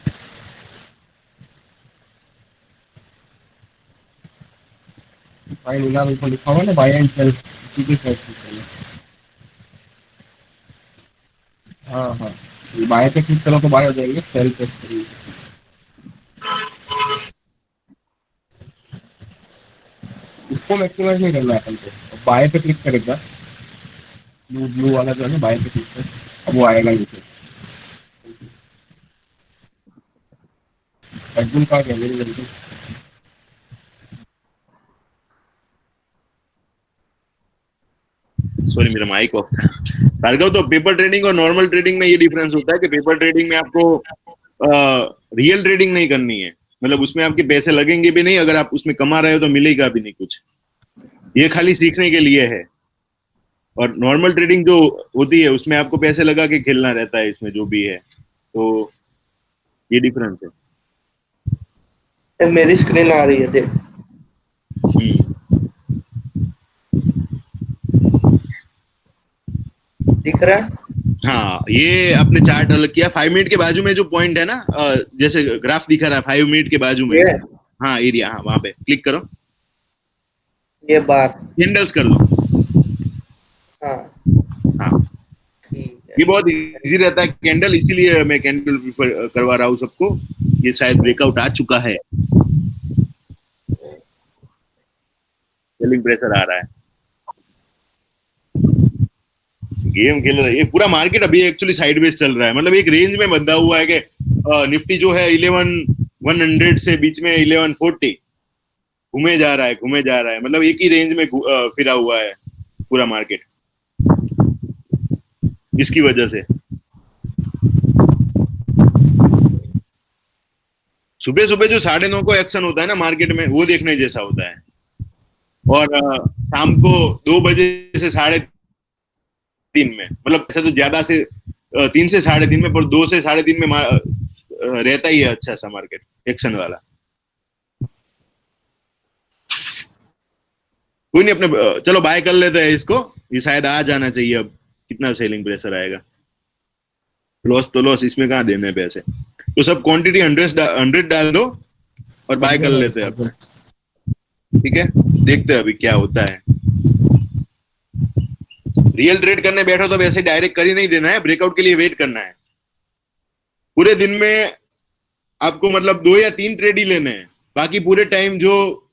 फाइन इला ऊपर लिखा हुआ है ना, बाय एंड सेल, सीधे सर्च कीजिए। हाँ हाँ, बाय पे क्लिक करो तो बाय हो जाएंगे, सेल पे करिए। इसको मैक्सिमाइज नहीं करना है अपन को, बाय पे क्लिक करेगा, ब्लू ब्लू वाला जो है ना, बाय पे क्लिक कर, अब वो आएगा नीचे। अर्जुन का क्या मेरी जल्दी। सॉरी मेरा माइक ऑफ था। भार्गव, तो पेपर ट्रेडिंग और नॉर्मल ट्रेडिंग में ये डिफरेंस होता है कि पेपर ट्रेडिंग में आपको रियल ट्रेडिंग नहीं करनी है, मतलब उसमें आपके पैसे लगेंगे भी नहीं, अगर आप उसमें कमा रहे हो तो मिलेगा भी नहीं कुछ, ये खाली सीखने के लिए है। और नॉर्मल ट्रेडिंग जो होती है उसमें आपको पैसे लगा के खेलना रहता है, इसमें जो भी है, तो ये डिफरेंस है। मेरी स्क्रीन आ रही है देख। हम्म। दिख रहा है। हाँ, ये आपने चार्ट अलग किया। 5 मिनट के बाजू में जो पॉइंट है ना, जैसे ग्राफ दिखा रहा है 5 मिनट के बाजू में। ये हाँ एरिया, हाँ वहां पे क्लिक करो, ये बात। कैंडल्स कर लो। हाँ हाँ, ठीक है। ये बहुत इजी रहता है कैंडल, इसीलिए मैं कैंडल प्रीफर करवा रहा हूँ सबको। ये शायद ब्रेकआउट आ चुका है, सेलिंग प्रेशर आ रहा है, गेम खेल रहा है। ये पूरा मार्केट अभी एक्चुअली साइडवेज चल रहा है, मतलब एक रेंज में बंधा हुआ है कि निफ्टी जो है 11,100 से बीच में 1140 घूमे जा रहा है, घूमे जा रहा है, मतलब एक ही रेंज में फिरा हुआ है पूरा मार्केट, इसकी वजह से। सुबह सुबह जो 9:30 को एक्शन होता है ना मार्केट में, वो देखने जैसा होता है। और शाम को 2 बजे से 3:30 में, मतलब ऐसे तो ज्यादा से 3 से 3:30 में, पर 2 से 3:30 में रहता ही है अच्छा सा मार्केट एक्शन वाला। कोई नहीं, अपने चलो बाय कर लेते हैं इसको, ये शायद आ जाना चाहिए। अब कितना सेलिंग प्रेशर आएगा, लॉस तो लॉस, इसमें कहाँ देने हैं पैसे, तो सब क्वांटिटी 100 डाल दो और बाय कर लेते हैं अब। ठीक है, देखते हैं अभी क्या होता है। रियल ट्रेड करने बैठो तो वैसे डायरेक्ट कर ही नहीं देना है, ब्रेकआउट के लिए वेट करना है। पूरे दिन में आपको मतलब 2 या 3 ट्रेड ही लेने हैं, बाकी पूरे टाइम जो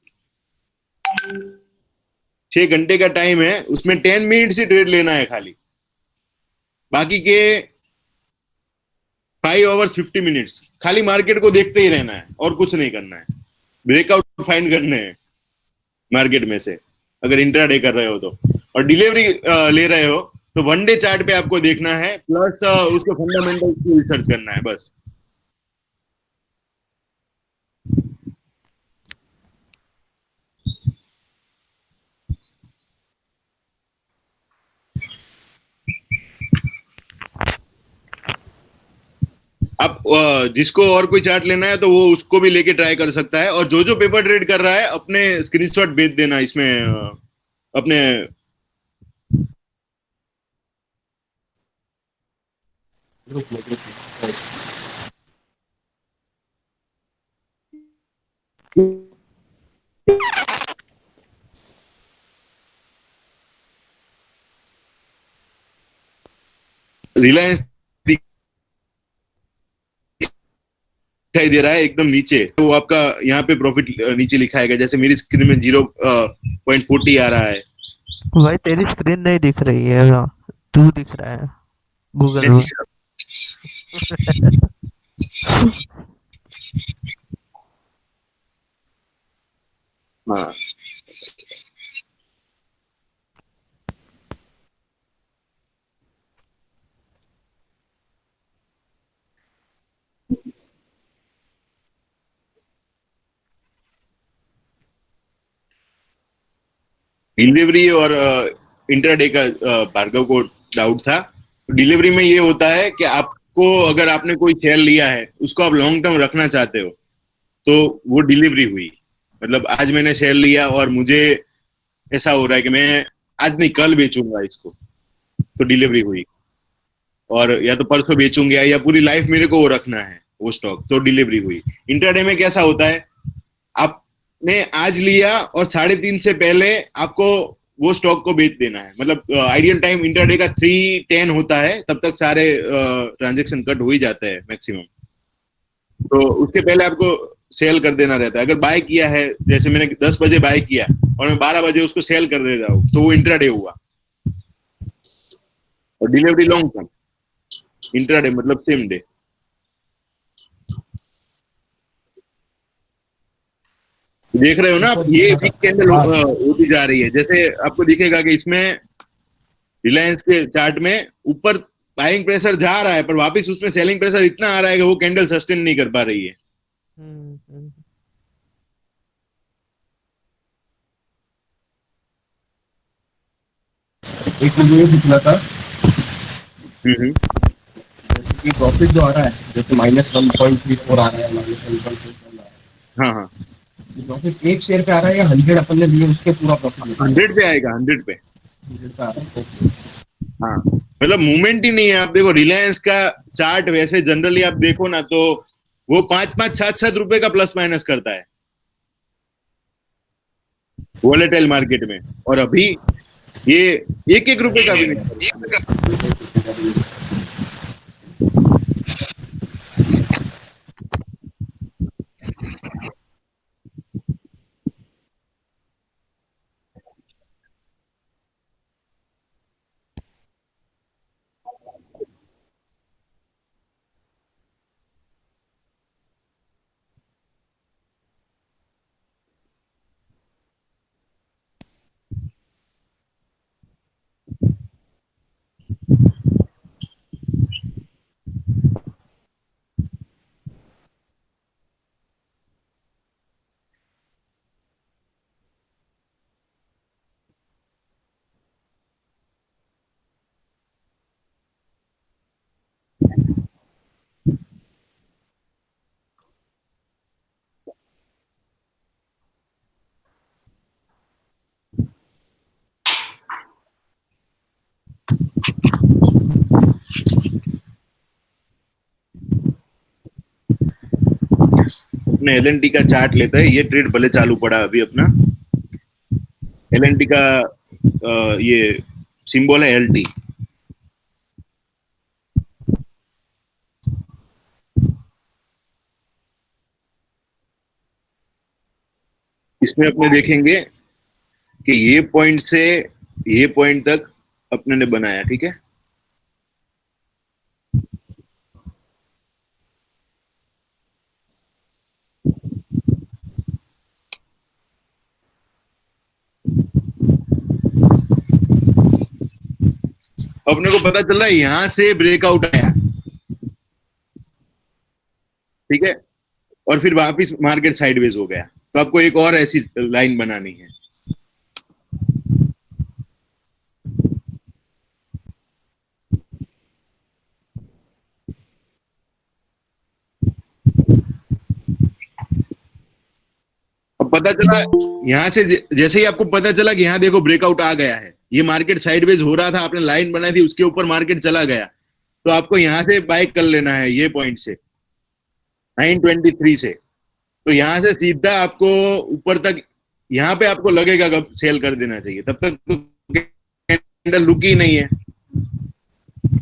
6 घंटे का टाइम है उसमें 10 मिनट से ट्रेड लेना है खाली, बाकी के 5 hours 50 minutes खाली मार्केट को देखते ही रहना है और कुछ नहीं करना है। ब्रेकआउट फाइंड करने हैं मार्केट में से, अगर इंट्राडे कर रहे हो तो, और डिलीवरी ले रहे हो तो 1 डे चार्ट पे आपको देखना है, प्लस उसके फंडामेंटल्स की रिसर्च करना है बस। आप जिसको और कोई चार्ट लेना है तो वो उसको भी लेके ट्राई कर सकता है, और जो जो पेपर ट्रेड कर रहा है अपने स्क्रीनशॉट भेज देना इसमें अपने ग्रुप में। रिलायंस दिखाई दे रहा है एकदम नीचे, तो वो आपका यहाँ पे प्रॉफिट नीचे लिखाएगा, जैसे मेरी स्क्रीन में 0.40 आ रहा है। भाई तेरी स्क्रीन नहीं दिख रही है, हाँ, तू दिख रहा है गूगल में। हाँ, डिलीवरी और इंट्राडे का भार्गव को डाउट था। डिलीवरी में ये होता है कि आपको अगर आपने कोई शेयर लिया है उसको आप लॉन्ग टर्म रखना चाहते हो तो वो डिलीवरी हुई। मतलब आज मैंने शेयर लिया और मुझे ऐसा हो रहा है कि मैं आज नहीं कल बेचूंगा इसको, तो डिलीवरी हुई। और या तो परसों बेचूंगा या पूरी लाइफ मेरे को वो रखना है वो स्टॉक, तो डिलीवरी हुई। इंट्राडे में कैसा होता है, आपने आज लिया और 3:30 से पहले आपको वो स्टॉक को बेच देना है। मतलब आइडियल टाइम इंट्राडे का 3:10 होता है, तब तक सारे ट्रांजेक्शन कट हो ही जाते हैं मैक्सिमम। तो उसके पहले आपको सेल कर देना रहता है। अगर बाय किया है, जैसे मैंने 10 बजे बाय किया और मैं 12 बजे उसको सेल कर देता हूँ, तो वो इंट्राडे हुआ। और डिलीवरी लॉन्ग टर्म, इंट्राडे मतलब सेम डे। देख रहे हो ना आप, ये वीक कैंडल होती जा रही है। जैसे आपको दिखेगा कि इसमें रिलायंस के चार्ट में ऊपर बाइंग प्रेशर जा रहा है, पर वापस उसमें सेलिंग प्रेशर इतना आ रहा है कि वो कैंडल सस्टेन नहीं कर पा रही है। हम्म, हम्म। एक मुझे ये पूछना था, हम्म। जैसे कि प्रॉफिट जो आ रहा है, जैसे -1.34 आ रहा है, -1.34 आ रहा हाँ हाँ, है, प्रॉफिट एक शेयर पे आ रहा है या 100 अपन ने लिए उसके पूरा प्रॉफिट मिल रहा 100 पे आएगा, 100 पे। है? 100 पे आ रहा है, ओके। हाँ, मतलब मूवमेंट ही नहीं है। आप देखो रिलायंस का चार्ट, वैसे जनरली आप देखो ना तो वो 5-5, 7-7 रुपए का प्लस माइनस करता है वोलेटाइल मार्केट में, और अभी ये 1-1 रुपए का भी नहीं करता है। अपने एलएनटी का चार्ट लेते हैं। ये ट्रेड भले चालू पड़ा अभी अपना, एलएनटी का ये सिंबल है एलटी। इसमें अपने देखेंगे कि ये पॉइंट से ये पॉइंट तक अपने ने बनाया, ठीक है। अपने को पता चल रहा है यहां से ब्रेकआउट आया, ठीक है, और फिर वापिस मार्केट साइडवेज हो गया। तो आपको एक और ऐसी लाइन बनानी है। पता चला यहाँ से, जैसे ही आपको पता चला कि यहाँ देखो ब्रेकआउट आ गया है, ये मार्केट साइडवेज हो रहा था, आपने लाइन बनाई थी, उसके ऊपर मार्केट चला गया, तो आपको यहाँ से बाय कर लेना है, ये पॉइंट से 923 से। तो यहाँ से सीधा आपको ऊपर तक, यहाँ पे आपको लगेगा कब सेल कर देना चाहिए, तब तक तो कैंडल रुकी नहीं है।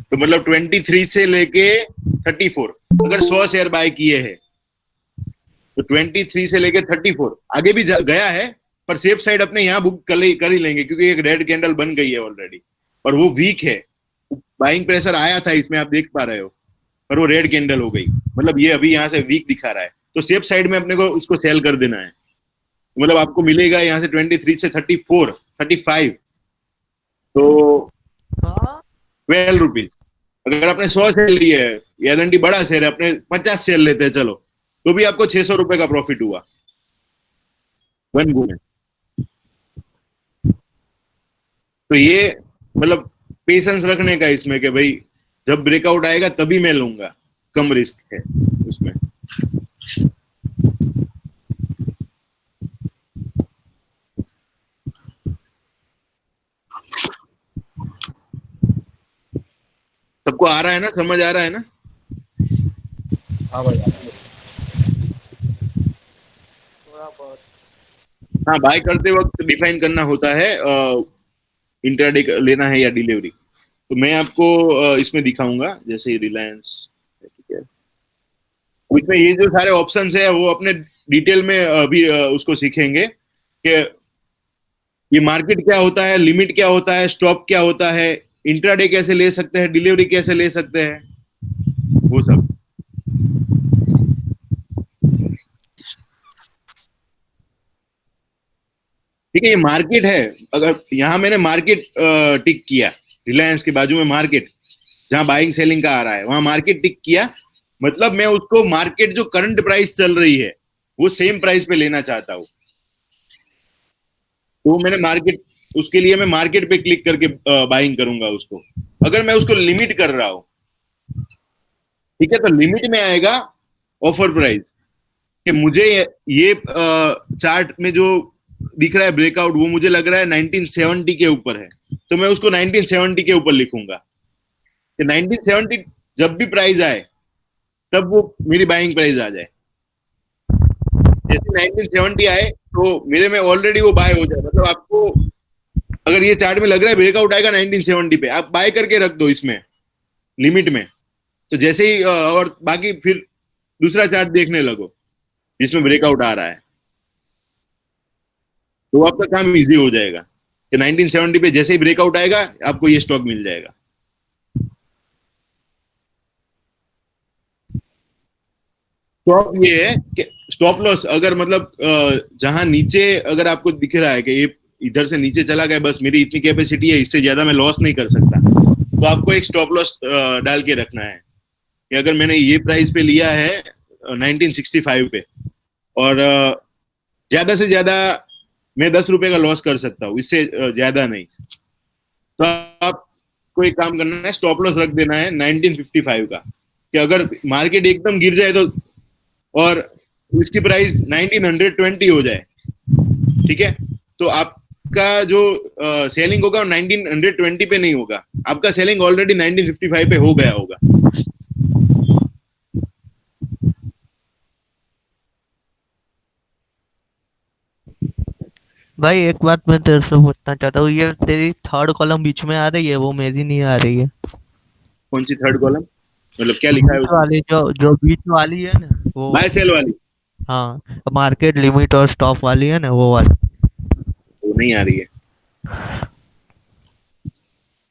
तो मतलब 23 से लेके 34, अगर 100 शेयर बाय किए हैं तो 23 से लेके 34 आगे भी गया है, पर सेफ साइड अपने यहाँ बुक कर ही लेंगे, क्योंकि एक रेड कैंडल बन गई है ऑलरेडी और वो वीक है। बाइंग प्रेशर आया था इसमें, आप देख पा रहे हो, पर वो रेड कैंडल हो गई, मतलब ये अभी यहाँ से वीक दिखा रहा है, तो सेफ साइड में अपने को उसको सेल कर देना है। मतलब आपको मिलेगा यहाँ से 23 से 34 35, तो 12 रुपीज। अगर आपने 100 शेयर लिए है, एल बड़ा शेयर है, अपने 50 शेयर लेते हैं चलो, तो भी आपको 600 रुपए का प्रॉफिट हुआ वन गो में। तो ये मतलब पेशेंस रखने का इसमें कि भाई जब ब्रेकआउट आएगा तभी मैं लूंगा, कम रिस्क है उसमें। सबको आ रहा है ना, समझ आ रहा है ना? हाँ भाई। हाँ, बाय करते वक्त डिफाइन करना होता है इंट्राडे लेना है या डिलीवरी। तो मैं आपको इसमें दिखाऊंगा, जैसे रिलायंस, ठीक है, इसमें ये जो सारे ऑप्शंस है वो अपने डिटेल में अभी उसको सीखेंगे कि ये मार्केट क्या होता है, लिमिट क्या होता है, स्टॉप क्या होता है, इंट्राडे कैसे ले सकते हैं, डिलीवरी कैसे ले सकते हैं, वो सब। ठीक है, ये मार्केट है। अगर यहाँ मैंने मार्केट टिक किया, रिलायंस के बाजू में मार्केट, जहां बाइंग सेलिंग का आ रहा है वहां मार्केट टिक किया, मतलब मैं उसको मार्केट जो करंट प्राइस चल रही है वो सेम प्राइस पे लेना चाहता हूं। तो मैंने मार्केट, उसके लिए मैं मार्केट पे क्लिक करके बाइंग करूंगा उसको। अगर मैं उसको लिमिट कर रहा हूं, ठीक है, तो लिमिट में आएगा ऑफर प्राइस, कि मुझे ये चार्ट में जो दिख रहा है ब्रेकआउट, वो मुझे लग रहा है 1970 के ऊपर है, तो मैं उसको 1970 के ऊपर लिखूंगा कि 1970 जब भी प्राइस आए तब वो मेरी बाइंग प्राइस आ जाए। जैसे 1970 आए तो मेरे में ऑलरेडी वो बाय हो जाए। मतलब आपको अगर ये चार्ट में लग रहा है ब्रेकआउट आएगा 1970 पे, आप बाय करके रख दो इसमें लिमिट में, तो जैसे ही और बाकी फिर दूसरा चार्ट देखने लगो जिसमें ब्रेकआउट आ रहा है, तो आपका काम इजी हो जाएगा कि 1970 पे जैसे ही ब्रेकआउट आएगा आपको ये स्टॉक मिल जाएगा। स्टॉप ये है कि स्टॉप लॉस अगर मतलब जहां नीचे अगर आपको दिख रहा है कि ये इधर से नीचे चला गया, बस मेरी इतनी कैपेसिटी है, इससे ज्यादा मैं लॉस नहीं कर सकता, तो आपको एक स्टॉप लॉस डाल के रखना है कि अगर मैंने ये प्राइस पे लिया है 1965 पे, और ज्यादा से ज्यादा मैं 10 रुपए का लॉस कर सकता हूँ, इससे ज्यादा नहीं, तो आपको एक काम करना है, स्टॉप लॉस रख देना है 1955 का, कि अगर मार्केट एकदम गिर जाए तो, और इसकी प्राइस 1920 हो जाए, ठीक है, तो आपका जो सेलिंग होगा 1920 पे नहीं होगा, आपका सेलिंग ऑलरेडी 1955 पे हो गया होगा। भाई एक बात मैं तेरे से पूछना चाहता हूँ, ये तेरी थर्ड कॉलम बीच में आ रही है, वो मेरी नहीं आ रही है। कौन सी थर्ड कॉलम, मतलब क्या लिखा है बीच उसमें? वाली, जो जो बीच वाली है ना वो। बाय सेल वाली हाँ, मार्केट लिमिट और स्टॉप वाली है ना, वो वाली। वो नहीं आ रही है,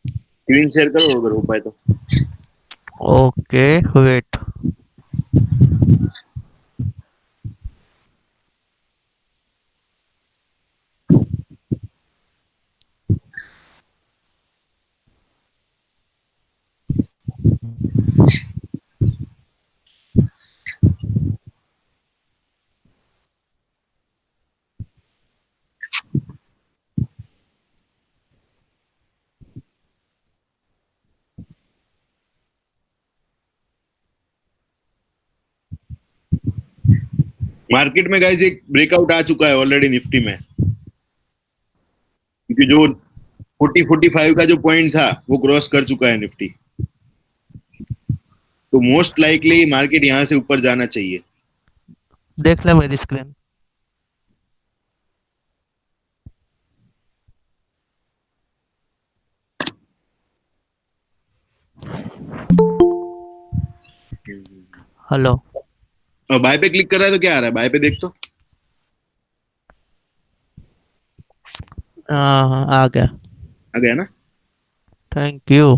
स्क्रीन शेयर करो अगर हो पाए तो। Okay, wait. मार्केट में गाइस एक ब्रेकआउट आ चुका है ऑलरेडी निफ्टी में, क्योंकि जो 40-45 का जो पॉइंट था वो क्रॉस कर चुका है निफ्टी। तो मोस्ट लाइकली मार्केट यहाँ से ऊपर जाना चाहिए। देख ले मेरी स्क्रीन। हेलो। बाय पे क्लिक कर रहा है तो क्या आ रहा है, बाय पे देख तो। हाँ आ गया। आ गया ना। Thank you.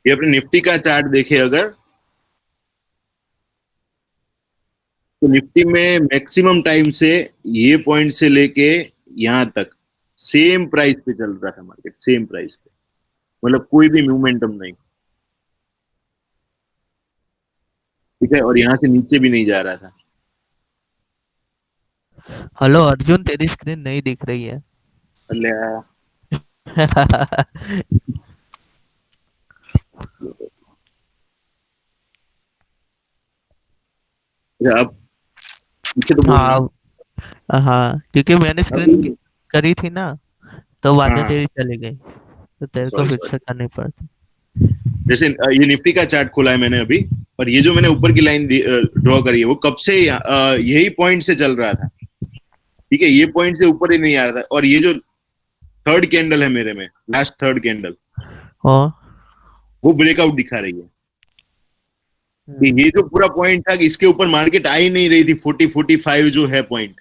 ये अपने निफ्टी का चार्ट देखे अगर, तो निफ्टी में मैक्सिमम टाइम से ये पॉइंट से लेके यहाँ तक सेम प्राइस पे चल रहा था मार्केट, सेम प्राइस पे, मतलब कोई भी मोमेंटम नहीं। ठीक है, और यहाँ से नीचे भी नहीं जा रहा था। हेलो अर्जुन, तेरी स्क्रीन नहीं दिख रही है। अल्लाह। अब पीछे तो बोलना। हाँ क्योंकि मैंने स्क्रीन करी थी ना, तो बातें हाँ, तेरी चली गई, तो तेरे को सॉरी फिर सॉरी। से करनी पड़ती। जैसे ये निफ्टी का चार्ट खोला है मैंने अभी, और ये जो मैंने ऊपर की लाइन ड्रॉ करी है वो कब से यही पॉइंट से चल रहा था। ठीक है, ये पॉइंट से ऊपर ही नहीं आ रहा था, और ये जो थर्ड कैंडल है मेरे में, लास्ट थर्ड कैंडल, और वो ब्रेकआउट दिखा रही है कि ये जो पूरा पॉइंट था कि इसके ऊपर मार्केट आ ही नहीं रही थी। 40-45 जो है पॉइंट,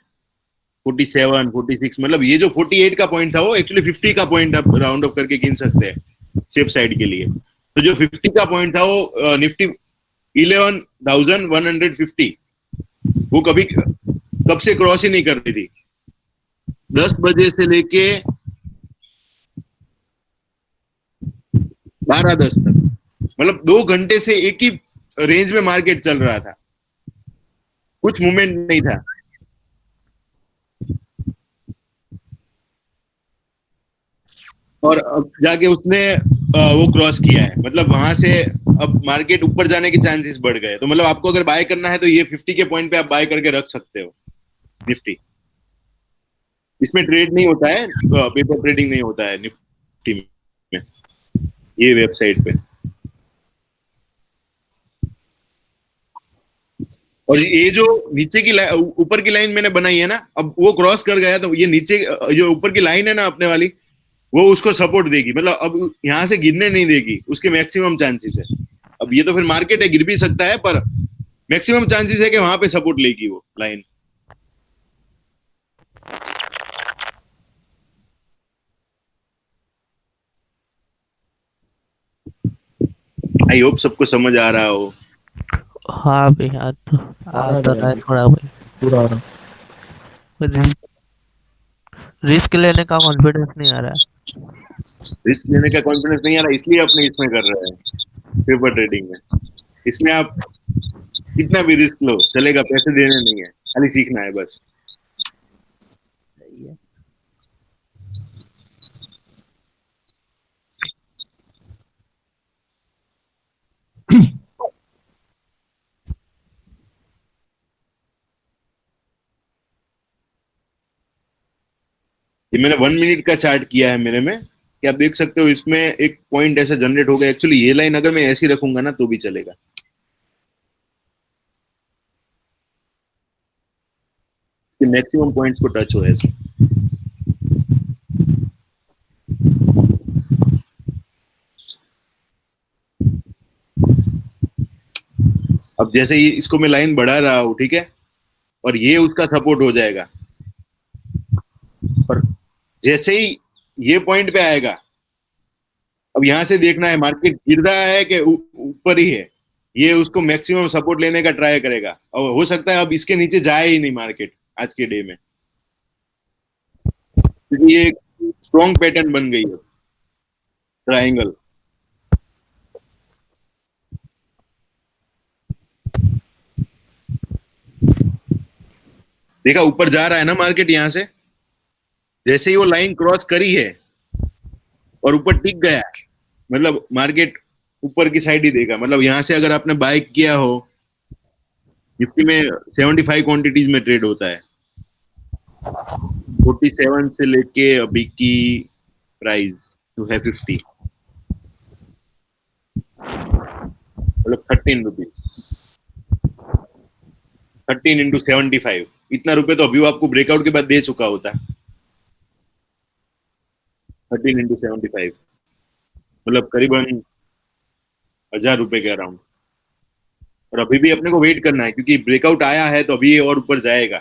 47-46, मतलब ये जो 48 का पॉइंट था वो एक्चुअली 50 का पॉइंट आप राउंड अप करके गिन सकते हैं सेफ साइड के लिए। तो जो 50 का पॉइंट था वो निफ्टी 11,150, वो कभी कब से क्रॉस ही नहीं कर रही थी। 10 बजे से लेके 12:10 तक, मतलब 2 घंटे से एक ही रेंज में मार्केट चल रहा था, कुछ मूवमेंट नहीं था। और अब जाके उसने वो क्रॉस किया है, मतलब वहां से अब मार्केट ऊपर जाने के चांसेस बढ़ गए। तो मतलब आपको अगर बाय करना है तो ये 50 के पॉइंट पे आप बाय करके रख सकते हो निफ्टी। इसमें ट्रेड नहीं होता है, पेपर ट्रेडिंग नहीं होता है निफ्टी में, ये वेबसाइट पे। और ये जो नीचे की ऊपर की लाइन मैंने बनाई है ना, अब वो क्रॉस कर गया तो ये नीचे जो ऊपर की लाइन है ना अपने वाली, वो उसको सपोर्ट देगी, मतलब अब यहाँ से गिरने नहीं देगी, उसके मैक्सिमम चांसेस है। अब ये तो फिर मार्केट है, गिर भी सकता है, पर मैक्सिमम चांसेस है कि वहां पे सपोर्ट लेगी वो लाइन। आई होप सबको समझ आ रहा हो। हाँ भाई आ तो रहा है थोड़ा भाई। पूरा आ रहा। रिस्क लेने का कॉन्फिडेंस नहीं आ रहा है। रिस्क लेने का कॉन्फिडेंस नहीं आ रहा, इसलिए अपने इसमें कर रहे हैं पेपर ट्रेडिंग में। इसमें आप कितना भी रिस्क लो चलेगा, पैसे देने नहीं है, खाली सीखना है बस। ये मैंने 1 मिनट का चार्ट किया है मेरे में, कि आप देख सकते हो इसमें एक पॉइंट ऐसा जनरेट हो गया। एक्चुअली ये लाइन अगर मैं ऐसी रखूंगा ना तो भी चलेगा, कि मैक्सिमम पॉइंट्स को टच हो ऐसे। अब जैसे ही इसको मैं लाइन बढ़ा रहा हूं, ठीक है, और ये उसका सपोर्ट हो जाएगा, और जैसे ही ये पॉइंट पे आएगा, अब यहां से देखना है मार्केट गिर रहा है कि ऊपर ही है। ये उसको मैक्सिमम सपोर्ट लेने का ट्राई करेगा, और हो सकता है अब इसके नीचे जाए ही नहीं मार्केट आज के डे में। क्योंकि ये एक स्ट्रॉन्ग पैटर्न बन गई है ट्रायंगल। देखा ऊपर जा रहा है ना मार्केट यहाँ से, जैसे ही वो लाइन क्रॉस करी है और ऊपर टिक गया है, मतलब मार्केट ऊपर की साइड ही देगा। मतलब यहाँ से अगर आपने बाय किया हो, निफ्टी में 75 क्वांटिटीज में ट्रेड होता है, 47 से लेके अभी की प्राइस जो है 50, मतलब 13 रुपीज, 13 into 75, इतना रुपए तो अभी वो आपको ब्रेकआउट के बाद दे चुका होता है। 13 into 75 मतलब करीबन 1000 रुपए के अराउंड। और अभी भी अपने को वेट करना है, क्योंकि ब्रेकआउट आया है तो अभी ये और ऊपर जाएगा,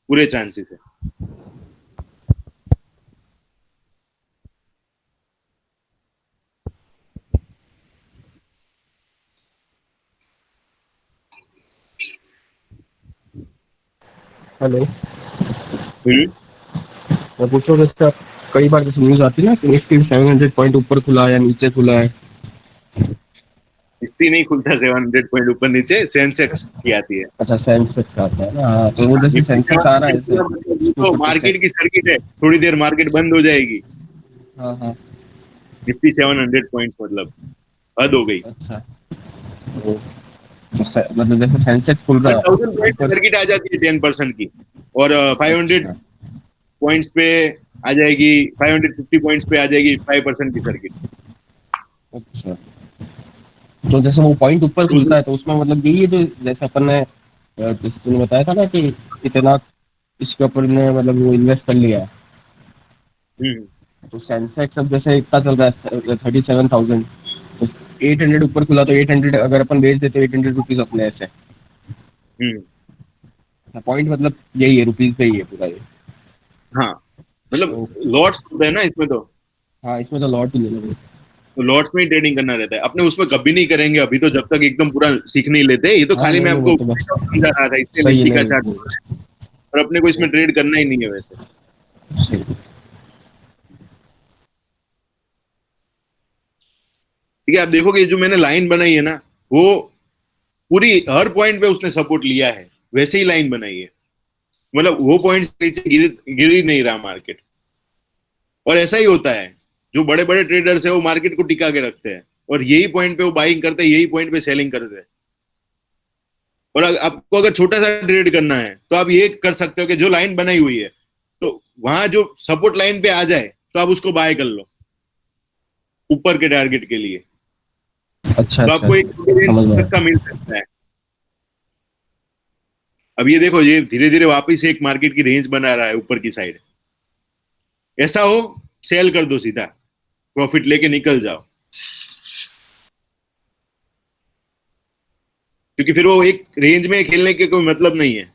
पूरे चांसेस है। हेलो, हम्म। मैं पूछ रहा हूँ जैसे आप कई बार जैसे न्यूज आती है ना कि निफ्टी 700 पॉइंट ऊपर खुला है या नीचे खुला है। निफ्टी नहीं खुलता 700 पॉइंट ऊपर नीचे, सेंसेक्स की आती है। अच्छा, सेंसेक्स का आता है ना, हाँ, तो वो जैसे निफ्टी सेंसेक्स आ रहा है 700 ऐसे मतलब ये तो 2%। मार्केट की सर्किट है, थोड़ी देर मार्केट बंद हो जाएगी। हाँ हाँ। निफ्टी 700 पॉइंट्स मतलब हद हो गई। अच्छा, तो मतलब जैसे सेंसेक्स खुल रहा 1000 है पॉइंट की ऊपर। सर्किट आ जाती है 10% की, और 500 अच्छा पॉइंट्स पे आ जाएगी, 550 पॉइंट्स पे आ जाएगी 5% की सर्किट। अच्छा, तो जैसे वो पॉइंट ऊपर तो खुलता है तो उसमें मतलब यही है जो जैसे अपन ने जैसे तूने बताया था ना कि इतना इसके ऊपर ने मतलब वो इन्वेस्ट कर लिया है। हम्म तो सेंसेक्स अब जैसे इतना चल रहा है 37,000, तो 800 ऊपर खुला तो 800 अगर अपन बेच देते 800 रुपीज अपने ऐसे। हम्म। पॉइंट मतलब यही है, रुपीज पे ही है पूरा ये। हाँ, मतलब तो लॉट्स होते हैं ना इसमें तो। हाँ, इसमें तो लॉट ही ले लो। तो लॉट्स में ही ट्रेडिंग करना रहता है, अपने उसमें कभी नहीं करेंगे अभी तो, जब तक एकदम पूरा सीख नहीं लेते। ये तो हाँ खाली नहीं मैं नहीं, वो आपको तो बस समझा रहा था, इससे सही है, निफ्टी का नहीं चार्ट, नहीं, और अपने को इसमें वो ट्रेड करना ही नहीं है वैसे। सही। ठीक है, आप देखोगे जो मैंने लाइन बनाई है ना, वो पूरी हर पॉइंट पे उसने सपोर्ट लिया है, वैसे ही लाइन बनाई है। मतलब वो पॉइंट नीचे गिर ही नहीं रहा मार्केट। और ऐसा ही होता है, जो बड़े बड़े ट्रेडर्स है वो मार्केट को टिका के रखते हैं, और यही पॉइंट पे वो बाइंग करते हैं, यही पॉइंट पे सेलिंग करते हैं। और आपको अगर छोटा सा ट्रेड करना है तो आप ये कर सकते हो कि जो लाइन बनाई हुई है, तो वहां जो सपोर्ट लाइन पे आ जाए तो आप उसको बाय कर लो ऊपर के टारगेट के लिए। अच्छा तो अच्छा आपको एक अच्छा, रेंज समझ में तक का आया। मिल सकता है। अब ये देखो, ये धीरे धीरे वापस एक मार्केट की रेंज बना रहा है ऊपर की साइड। ऐसा हो, सेल कर दो सीधा, प्रॉफिट लेके निकल जाओ, क्योंकि फिर वो एक रेंज में खेलने के कोई मतलब नहीं है।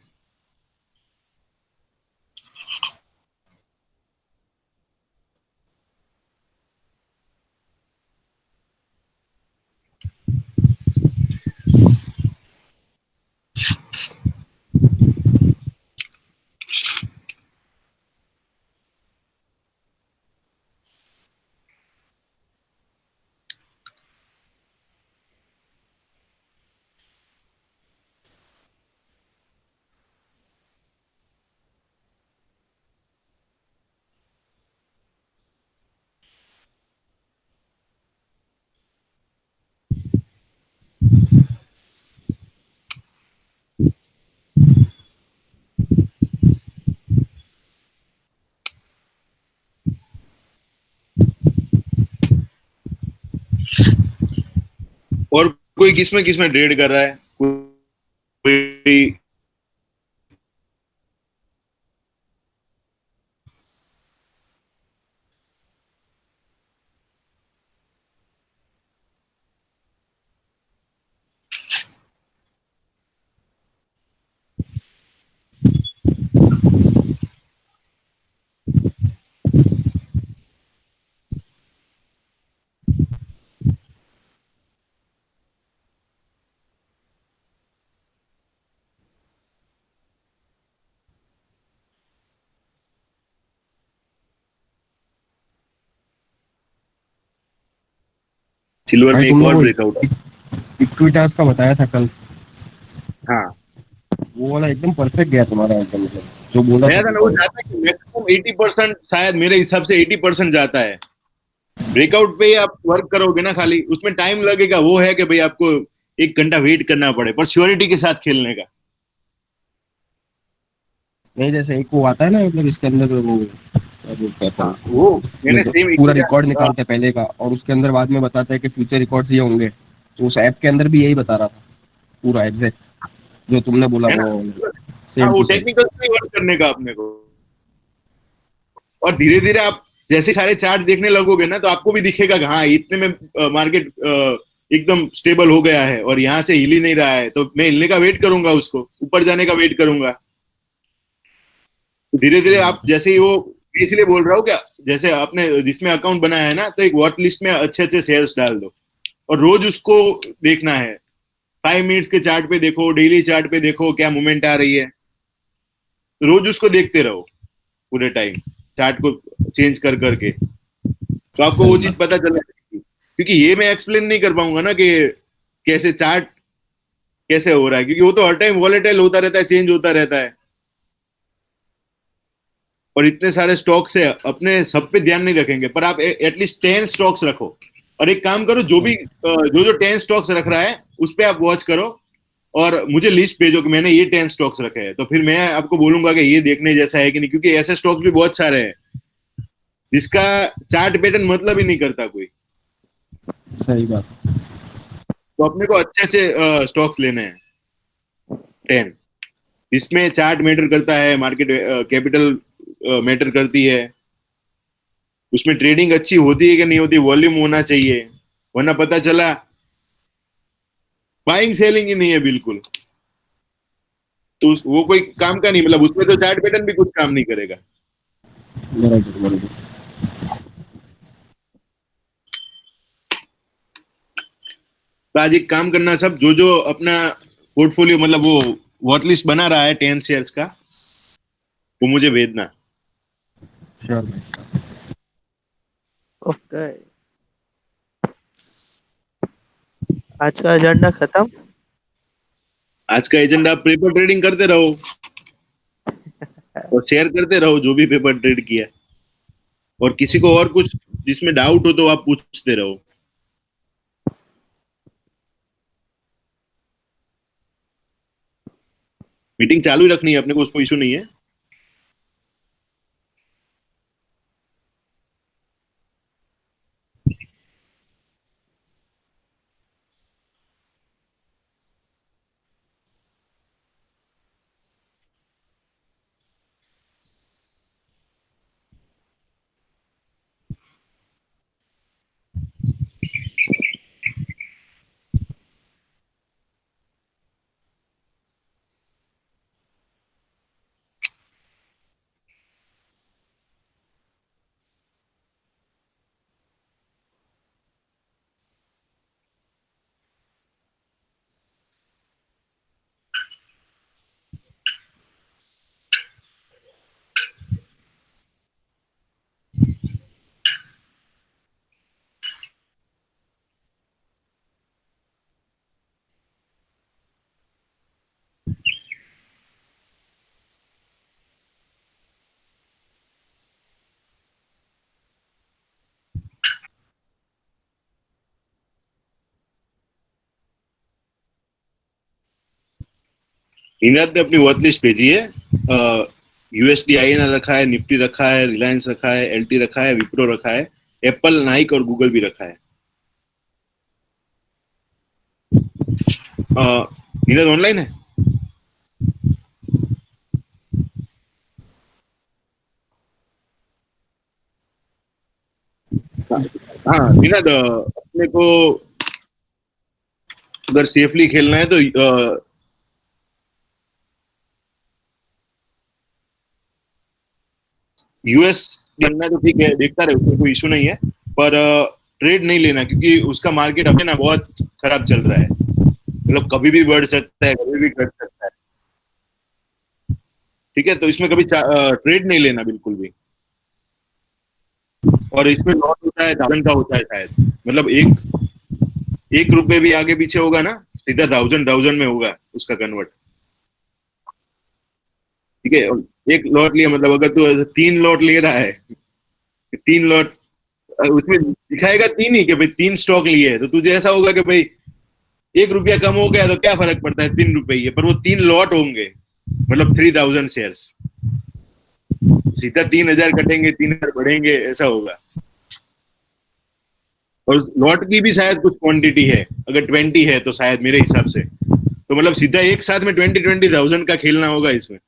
और कोई किसमें किसमें ट्रेड कर रहा है, कोई सिल्वर में भाई एक तुमने और वो ब्रेकआउट है। इक्विटास का बताया था कल, हाँ, वो वाला एकदम परफेक्ट गया तुम्हारा एकदम, मतलब जो बोला गया था था ना, वो जाता है कि मैक्सिमम 80%, शायद मेरे हिसाब से 80% जाता है। ब्रेकआउट पे ही आप वर्क करोगे ना, खाली उसमें टाइम लगेगा, वो है कि भाई आपको 1 घंटा वेट करना पड़े, पर श्योरिटी के साथ खेलने का। नहीं, जैसे एक वो आता है ना, मतलब इसके अंदर वो क्या बोलते हैं हाँ, अपन, वो मैंने मतलब सेम पूरा रिकॉर्ड निकालते हैं पहले का, और उसके अंदर बाद में बताता है कि फ्यूचर रिकॉर्ड्स ये होंगे। तो उस ऐप के अंदर भी यही बता रहा था, पूरा एग्जैक्ट जो तुमने बोला है ना। वो, हाँ, सेम वो टू सेम। टेक्निकल से वर्क करने का अपने को। और धीरे धीरे आप जैसे सारे चार्ट देखने लगोगे ना, तो आपको भी दिखेगा कि हाँ, इतने में मार्केट एकदम स्टेबल हो गया है और यहाँ से हिल ही नहीं रहा है, तो मैं हिलने का वेट करूंगा, उसको ऊपर जाने का वेट करूंगा। तो धीरे धीरे आप जैसे ही वो, मैं इसलिए बोल रहा हूँ क्या, जैसे आपने जिसमें अकाउंट बनाया है ना, तो एक वॉच लिस्ट में अच्छे अच्छे शेयर्स डाल दो और रोज उसको देखना है। 5 मिनट्स के चार्ट पे देखो, डेली चार्ट पे देखो क्या मूवमेंट आ रही है, रोज उसको देखते रहो पूरे टाइम, चार्ट को चेंज कर करके, तो आपको वो सही चीज बात। पता चला जाएगी। क्योंकि ये मैं एक्सप्लेन नहीं कर पाऊंगा ना कि कैसे चार्ट कैसे हो रहा है, क्योंकि वो तो हर टाइम वॉलेटाइल होता रहता है, चेंज होता रहता है, और इतने सारे स्टॉक्स है, अपने सब पे ध्यान नहीं रखेंगे, पर आप एटलीस्ट 10 स्टॉक्स रखो। और एक काम करो, जो भी जो जो 10 स्टॉक्स रख रहा है उस पे आप वॉच करो, और मुझे लिस्ट भेजो कि मैंने ये 10 स्टॉक्स रखे हैं, तो फिर मैं आपको बोलूंगा कि ये देखने जैसा है कि नहीं, क्योंकि ऐसे स्टॉक्स भी बहुत सारे हैं जिसका चार्ट पैटर्न मतलब ही नहीं करता कोई। सही बात। तो अपने को अच्छे अच्छे स्टॉक्स लेने हैं 10, इसमें चार्ट मैटर करता है, मार्केट कैपिटल मैटर करती है, उसमें ट्रेडिंग अच्छी होती है कि नहीं होती, वॉल्यूम होना चाहिए, वरना पता चला बाइंग सेलिंग ही नहीं है बिल्कुल, तो वो कोई काम का नहीं, मतलब उसमें तो चार्ट पैटर्न भी कुछ काम नहीं करेगा। बराबर बराबर। तो आज एक काम करना, सब जो जो अपना पोर्टफोलियो, मतलब वो वॉच लिस्ट बना रहा है 10 शेयर्स का, वो मुझे भेजना। श्योर भाई। ओके, आज का एजेंडा खत्म। आज का एजेंडा, आप पेपर ट्रेडिंग करते रहो और शेयर करते रहो जो भी पेपर ट्रेड किया, और किसी को और कुछ जिसमें डाउट हो तो आप पूछते रहो। मीटिंग चालू ही रखनी है अपने को, उसको इशू नहीं है। इनायत ने अपनी वॉच लिस्ट भेजी है। यूएसडी आईएनआर रखा है, निफ्टी रखा है, रिलायंस रखा है, एलटी रखा है, विप्रो रखा है, एप्पल, नाइक और गूगल भी रखा है। इनायत ऑनलाइन है? हाँ इनायत, अपने को अगर सेफली खेलना है तो यूएस बनना है तो ठीक है, देखता रहे, उसमें कोई इशू नहीं है, पर ट्रेड नहीं लेना, क्योंकि उसका मार्केट अभी ना बहुत खराब चल रहा है, मतलब कभी भी बढ़ सकता है, कभी भी घट सकता है। ठीक है, तो इसमें कभी ट्रेड नहीं लेना बिल्कुल भी। और इसमें लॉस होता है, 1000 का होता है शायद, मतलब एक 1 रुपए भी आगे पीछे होगा ना, सीधा 1000 में होगा उसका कन्वर्ट। ठीक है, और एक लॉट लिया, मतलब अगर तू 3 लॉट ले रहा है, 3 लॉट, उसमें दिखाएगा 3 ही कि भाई 3 स्टॉक लिए है, तो तुझे ऐसा होगा कि भाई 1 रुपया कम हो गया तो क्या फर्क पड़ता है, 3 रुपये, पर वो 3 लॉट होंगे, मतलब 3000 शेयर्स, सीधा 3000 कटेंगे, 3000 बढ़ेंगे, ऐसा होगा। और लॉट की भी शायद कुछ क्वांटिटी है, अगर 20 है तो शायद मेरे हिसाब से, तो मतलब सीधा एक साथ में 20,000 का खेलना होगा इसमें।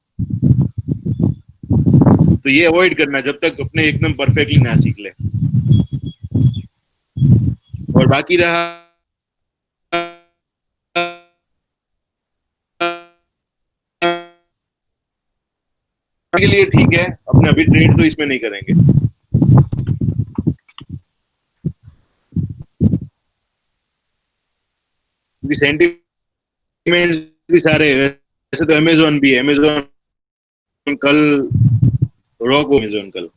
तो ये अवॉइड करना जब तक अपने एकदम परफेक्टली ना सीख ले। और बाकी रहा के लिए, ठीक है, अपने अभी ट्रेड तो इसमें नहीं करेंगे। क्योंकि सेंटिमेंट्स भी सारे, वैसे तो अमेजोन भी है, अमेजोन कल रॉक, अमेजोन कल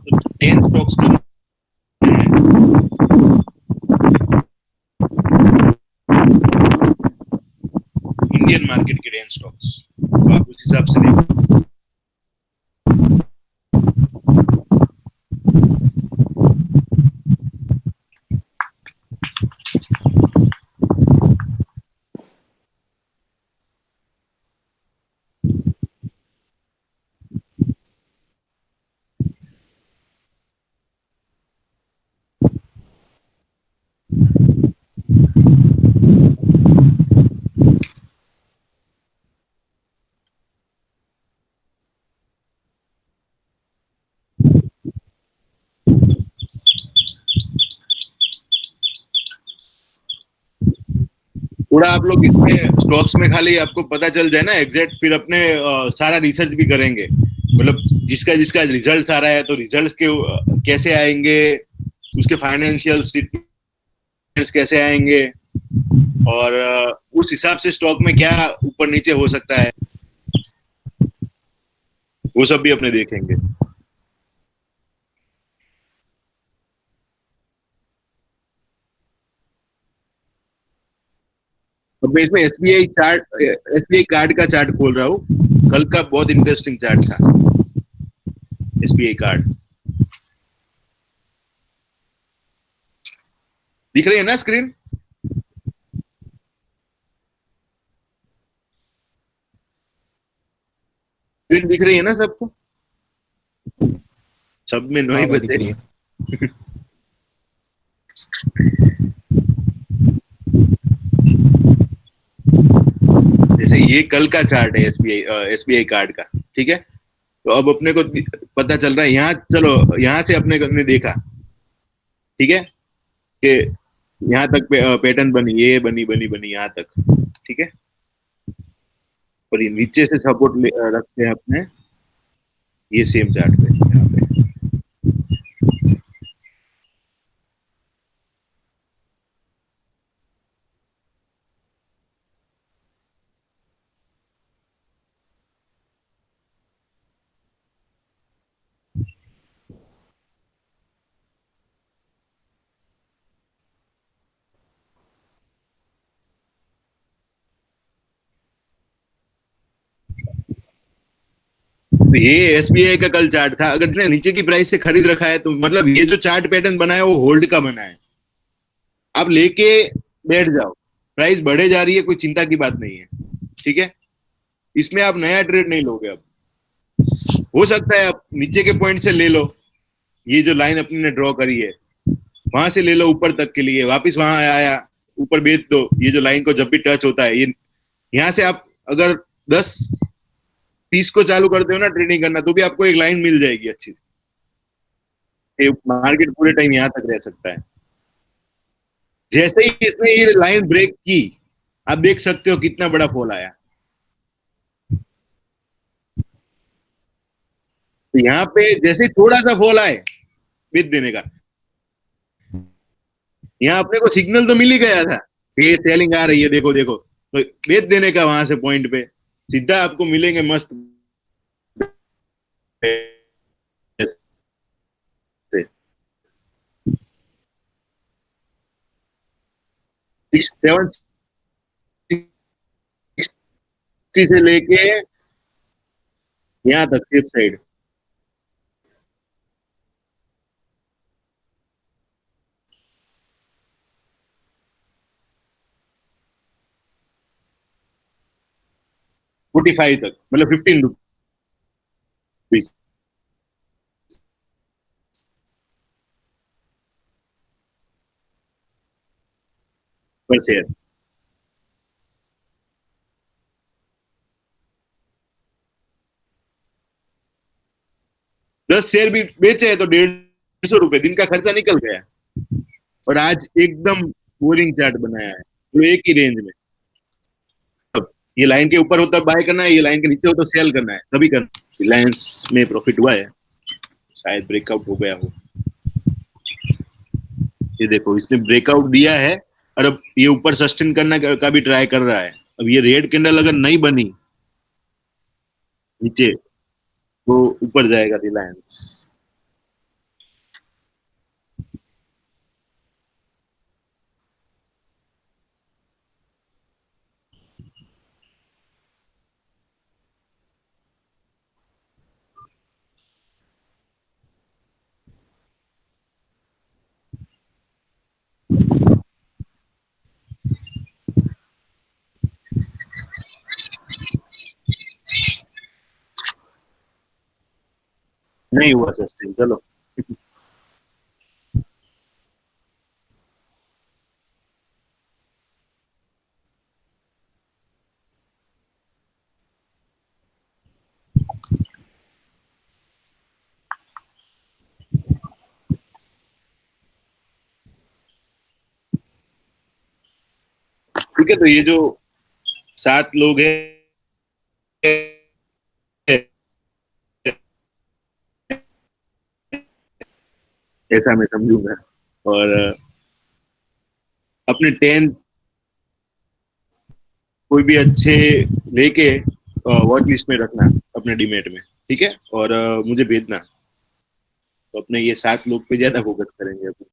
तो 10 स्टॉक्स इंडियन मार्केट के 10 स्टॉक्स, तो आप उस हिसाब से देखो। थोड़ा आप लोग इसमें स्टॉक्स में खाली आपको पता चल जाए ना एग्जैक्ट, फिर अपने सारा रिसर्च भी करेंगे, मतलब जिसका जिसका रिजल्ट आ रहा है, तो रिजल्ट्स के कैसे आएंगे, उसके फाइनेंशियल स्टेटमेंट्स कैसे आएंगे, और उस हिसाब से स्टॉक में क्या ऊपर नीचे हो सकता है, वो सब भी अपने देखेंगे। अब मैं इसमें एसबीआई कार्ड का चार्ट खोल रहा हूँ, कल का बहुत इंटरेस्टिंग चार्ट था एसबीआई कार्ड। दिख रही है ना स्क्रीन? स्क्रीन दिख रही है ना सबको? सब में नौ ही हाँ भाई, दिख बचे। रही है। जैसे ये कल का चार्ट है एसबीआई कार्ड का, ठीक है। तो अब अपने को पता चल रहा है यहाँ, चलो यहाँ से अपने ने देखा, ठीक है, कि यहाँ तक पैटर्न बनी, ये बनी बनी बनी यहाँ तक, ठीक है। और ये नीचे से सपोर्ट रखते हैं अपने, ये सेम चार्ट पे यहाँ पे। तो ये एसबीआई का कल चार्ट था, अगर तुमने नीचे की प्राइस से खरीद रखा है तो मतलब ये जो चार्ट पैटर्न बना है वो होल्ड का बना है, आप लेके बैठ जाओ, प्राइस बढ़े जा रही है, कोई चिंता की बात नहीं है, ठीक है। इसमें आप नया ट्रेड नहीं लोगे। अब हो सकता है आप नीचे के पॉइंट से ले लो, ये जो लाइन अपने ने ड्रॉ करी है वहां से ले लो ऊपर तक के लिए, वापस वहां आया ऊपर बेच दो, ये जो लाइन को जब भी टच होता है, ये यहाँ से आप अगर 10-20 को चालू करते हो ना ट्रेडिंग करना, तो भी आपको एक लाइन मिल जाएगी अच्छी सी, मार्केट पूरे टाइम यहाँ तक रह सकता है। जैसे ही इसने ये लाइन ब्रेक की, आप देख सकते हो कितना बड़ा फॉल आया। तो यहाँ पे जैसे ही थोड़ा सा फॉल आए, बेच देने का, यहाँ अपने को सिग्नल तो मिल ही गया था, ये सेलिंग आ रही है, देखो देखो, तो बेच देने का वहां से पॉइंट पे सीधा आपको मिलेंगे मस्त पैसे। 760 से लेके यहाँ तक सेफ साइड। ₹45 तक मतलब ₹15 पर शेयर। 10 शेयर भी बेचे हैं तो ₹150 दिन का खर्चा निकल गया। और आज एकदम बोरिंग चार्ट बनाया है जो एक ही रेंज में। अब ये लाइन के ऊपर हो तब बाय करना है, ये लाइन के नीचे हो तो सेल करना है, तभी करना। रिलायंस में प्रॉफिट हुआ है, शायद ब्रेकआउट हो गया हो। ये देखो इसने ब्रेकआउट दिया है और अब ये ऊपर सस्टेन करने का भी ट्राई कर रहा है। अब ये रेड कैंडल अगर नहीं बनी नीचे तो ऊपर जाएगा रिलायंस। नहीं हुआ सस्टेन, चलो। ठीक है, तो ये जो 7 लोग हैं ऐसा मैं समझूंगा। और अपने 10 कोई भी अच्छे लेके वॉच लिस्ट में रखना अपने डीमेट में, ठीक है। और मुझे भेजना। तो अपने ये 7 लोग पे ज्यादा फोकस करेंगे अभी।